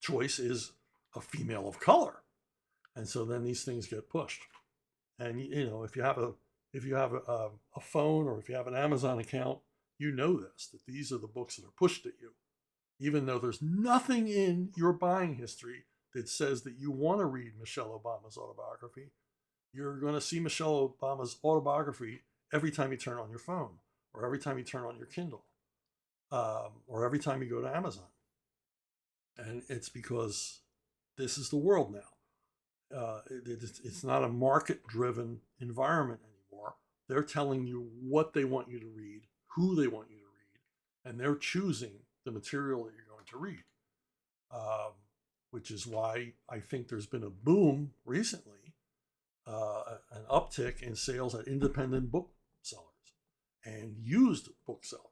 choice is a female of color. And so then these things get pushed. And, if you have a phone, or if you have an Amazon account, you know this, that these are the books that are pushed at you, even though there's nothing in your buying history that says that you want to read Michelle Obama's autobiography. You're going to see Michelle Obama's autobiography every time you turn on your phone or every time you turn on your Kindle. or every time you go to Amazon. And it's because this is the world now. It's not a market driven environment anymore. They're telling you what they want you to read, who they want you to read, and they're choosing the material that you're going to read. Which is why I think there's been a boom recently, an uptick in sales at independent booksellers and used booksellers.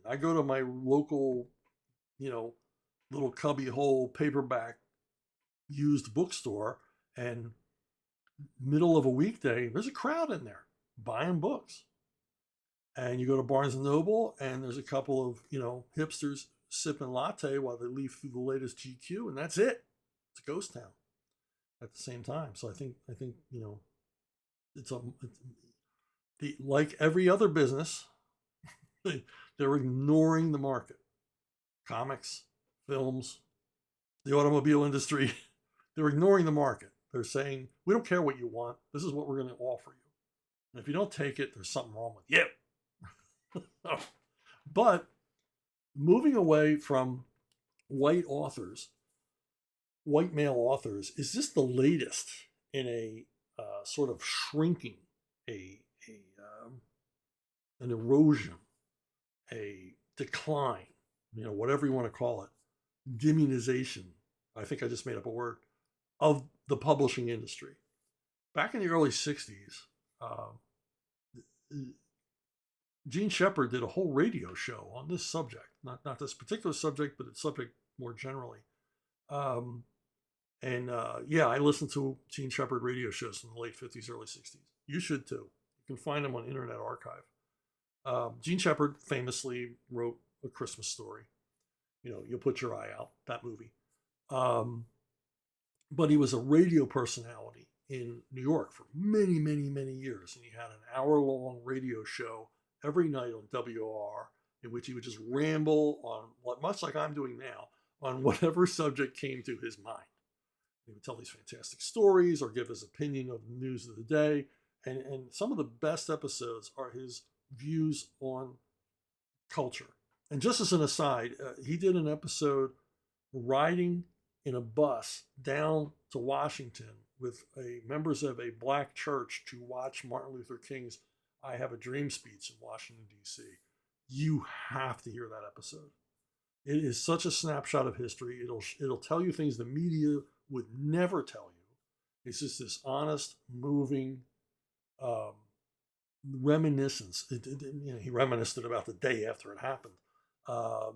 I go to my local, you know, little cubby hole paperback used bookstore, and middle of a weekday, there's a crowd in there buying books. And you go to Barnes and Noble, and there's a couple of, hipsters sipping latte while they leaf through the latest GQ, and that's it. It's a ghost town at the same time. So I think it's like every other business, they're ignoring the market. Comics, films, the automobile industry, they're ignoring the market. They're saying, we don't care what you want. This is what we're going to offer you. And if you don't take it, there's something wrong with you. But moving away from white authors, white male authors, is just the latest in a sort of shrinking, an erosion, a decline, whatever you want to call it, demonization. I think I just made up a word, of the publishing industry. Back in the early 60s, Gene Shepard did a whole radio show on this subject, not this particular subject, but its subject more generally. I listened to Gene Shepard radio shows in the late 50s, early 60s. You should too. You can find them on Internet Archive. Gene Shepard famously wrote A Christmas Story. You'll put your eye out, that movie. But he was a radio personality in New York for many, many, many years. And he had an hour-long radio show every night on WOR in which he would just ramble on, much like I'm doing now, on whatever subject came to his mind. He would tell these fantastic stories or give his opinion of the news of the day. And some of the best episodes are his views on culture. And just as an aside, he did an episode riding in a bus down to Washington with members of a black church to watch Martin Luther King's I Have a Dream speech in Washington, D.C. You have to hear that episode. It is such a snapshot of history. It'll tell you things the media would never tell you. It's just this honest, moving reminiscence. He reminisced about the day after it happened.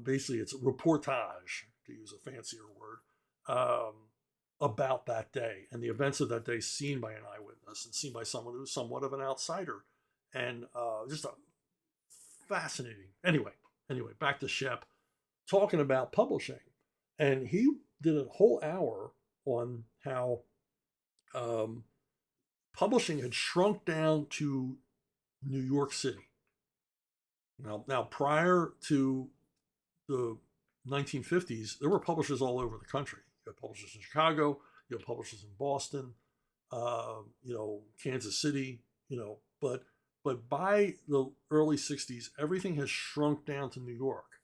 Basically, it's a reportage, to use a fancier word, about that day and the events of that day seen by an eyewitness and seen by someone who's somewhat of an outsider. And just a fascinating. Anyway, back to Shep talking about publishing. And he did a whole hour on how publishing had shrunk down to New York City. Now prior to the 1950s, there were publishers all over the country. You had publishers in Chicago, you had publishers in Boston, Kansas City, but by the early 60s, everything has shrunk down to New York.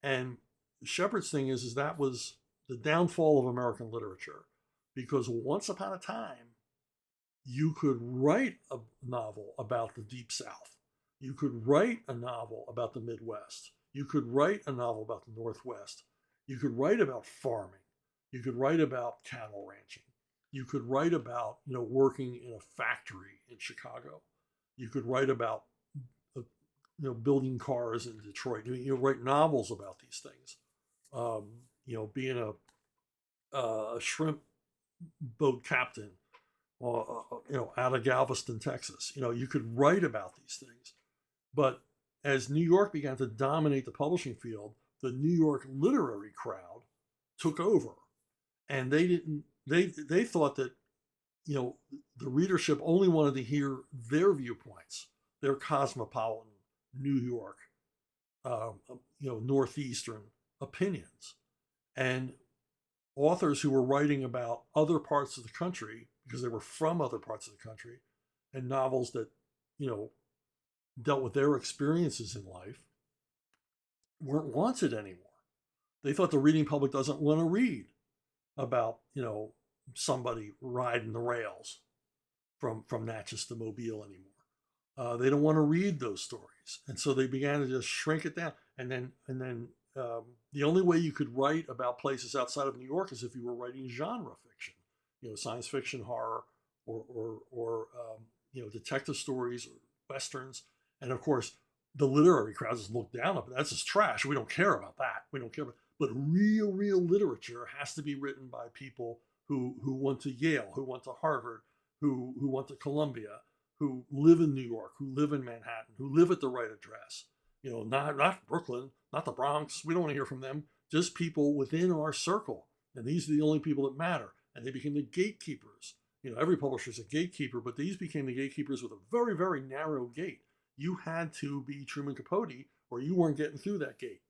And Shepard's thing is that was the downfall of American literature, because once upon a time, you could write a novel about the Deep South. You could write a novel about the Midwest. You could write a novel about the Northwest. You could write about farming. You could write about cattle ranching. You could write about, working in a factory in Chicago. You could write about, building cars in Detroit. You write novels about these things. Being a shrimp boat captain, out of Galveston, Texas. You could write about these things. But as New York began to dominate the publishing field, the New York literary crowd took over. And they thought that, the readership only wanted to hear their viewpoints, their cosmopolitan New York, Northeastern opinions. And authors who were writing about other parts of the country because they were from other parts of the country, and novels that, dealt with their experiences in life, weren't wanted anymore. They thought the reading public doesn't want to read about, somebody riding the rails from Natchez to Mobile anymore. They don't want to read those stories, and so they began to just shrink it down. And then the only way you could write about places outside of New York is if you were writing genre fiction, science fiction, horror, or detective stories or westerns. And of course, the literary crowd just look down upon that's just trash. We don't care about that. We don't care about. But real literature has to be written by people who went to Yale, who went to Harvard, who went to Columbia, who live in New York, who live in Manhattan, who live at the right address. Not Brooklyn, not the Bronx. We don't want to hear from them. Just people within our circle. And these are the only people that matter. And they became the gatekeepers. Every publisher is a gatekeeper, but these became the gatekeepers with a very, very narrow gate. You had to be Truman Capote or you weren't getting through that gate.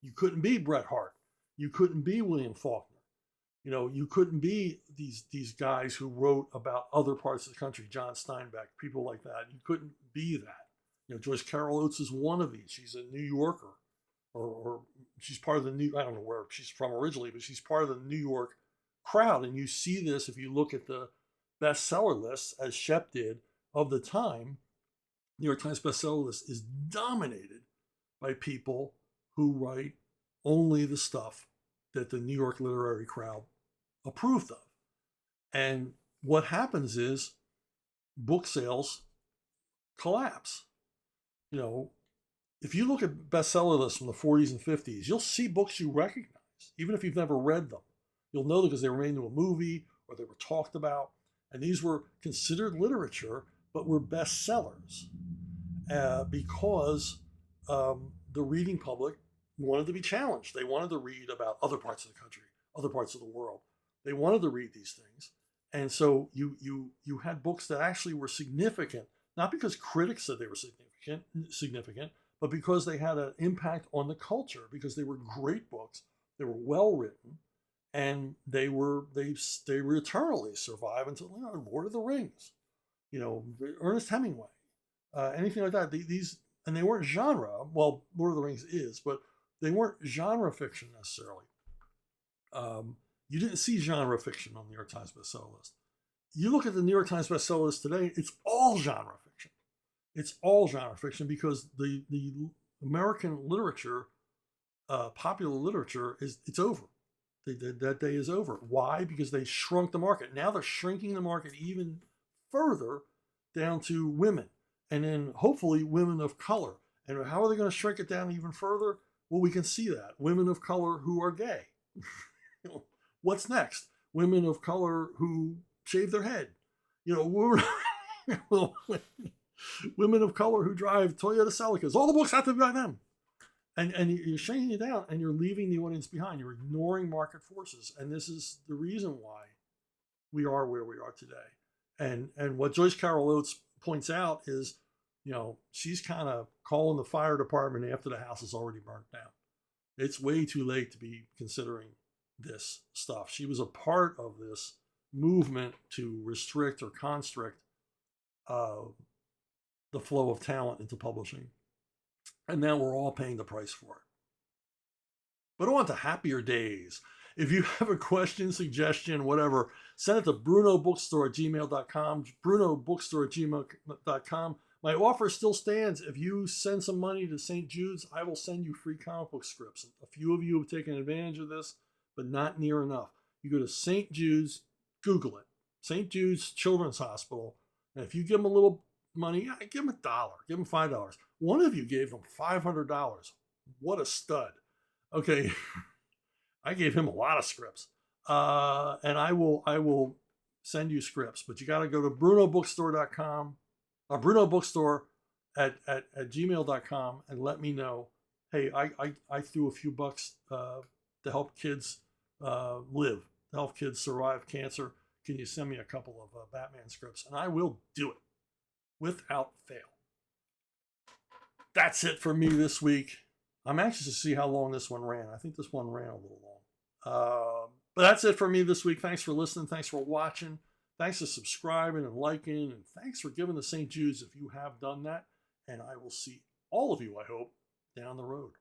You couldn't be Bret Hart. You couldn't be William Faulkner. You couldn't be these guys who wrote about other parts of the country, John Steinbeck, people like that. You couldn't be that. Joyce Carol Oates is one of these. She's a New Yorker, or she's part of I don't know where she's from originally, but she's part of the New York crowd. And you see this if you look at the bestseller lists, as Shep did, of the time. New York Times bestseller list is dominated by people who write only the stuff that the New York literary crowd approved of. And what happens is book sales collapse. If you look at bestseller lists from the 40s and 50s, you'll see books you recognize, even if you've never read them. You'll know them because they were made into a movie or they were talked about. And these were considered literature, but were bestsellers because the reading public wanted to be challenged. They wanted to read about other parts of the country, other parts of the world. They wanted to read these things. And so you had books that actually were significant, not because critics said they were significant, but because they had an impact on the culture, because they were great books, they were well written, and they eternally survive until Lord of the Rings, Ernest Hemingway, anything like that. And they weren't genre. Well, Lord of the Rings is, but they weren't genre fiction necessarily. You didn't see genre fiction on the New York Times bestseller list. You look at the New York Times bestseller list today, it's all genre fiction. It's all genre fiction because the American literature, popular literature, it's over. That day is over. Why? Because they shrunk the market. Now they're shrinking the market even further down to women, and then hopefully women of color. And how are they going to shrink it down even further? Well, we can see that. Women of color who are gay. What's next? Women of color who shave their head. Women of color who drive Toyota Celicas. All the books have to be by them. And you're shrinking it down and you're leaving the audience behind. You're ignoring market forces. And this is the reason why we are where we are today. And what Joyce Carol Oates points out is, she's kind of calling the fire department after the house is already burnt down. It's way too late to be considering this stuff. She was a part of this movement to restrict or constrict the flow of talent into publishing. And now we're all paying the price for it. But on to happier days. If you have a question, suggestion, whatever, send it to brunobookstore@gmail.com, brunobookstore@gmail.com. My offer still stands. If you send some money to St. Jude's, I will send you free comic book scripts. A few of you have taken advantage of this, but not near enough. You go to St. Jude's, Google it, St. Jude's Children's Hospital, and if you give them a little money, give them $1, give them $5. One of you gave them $500. What a stud. Okay, I gave him a lot of scripts, and I will send you scripts, but you got to go to brunobookstore.com, or brunobookstore at gmail.com, and let me know, hey, I threw a few bucks to help kids live, to help kids survive cancer. Can you send me a couple of Batman scripts? And I will do it without fail. That's it for me this week. I'm anxious to see how long this one ran. I think this one ran a little long. But that's it for me this week. Thanks for listening. Thanks for watching. Thanks for subscribing and liking. And thanks for giving to St. Jude's if you have done that. And I will see all of you, I hope, down the road.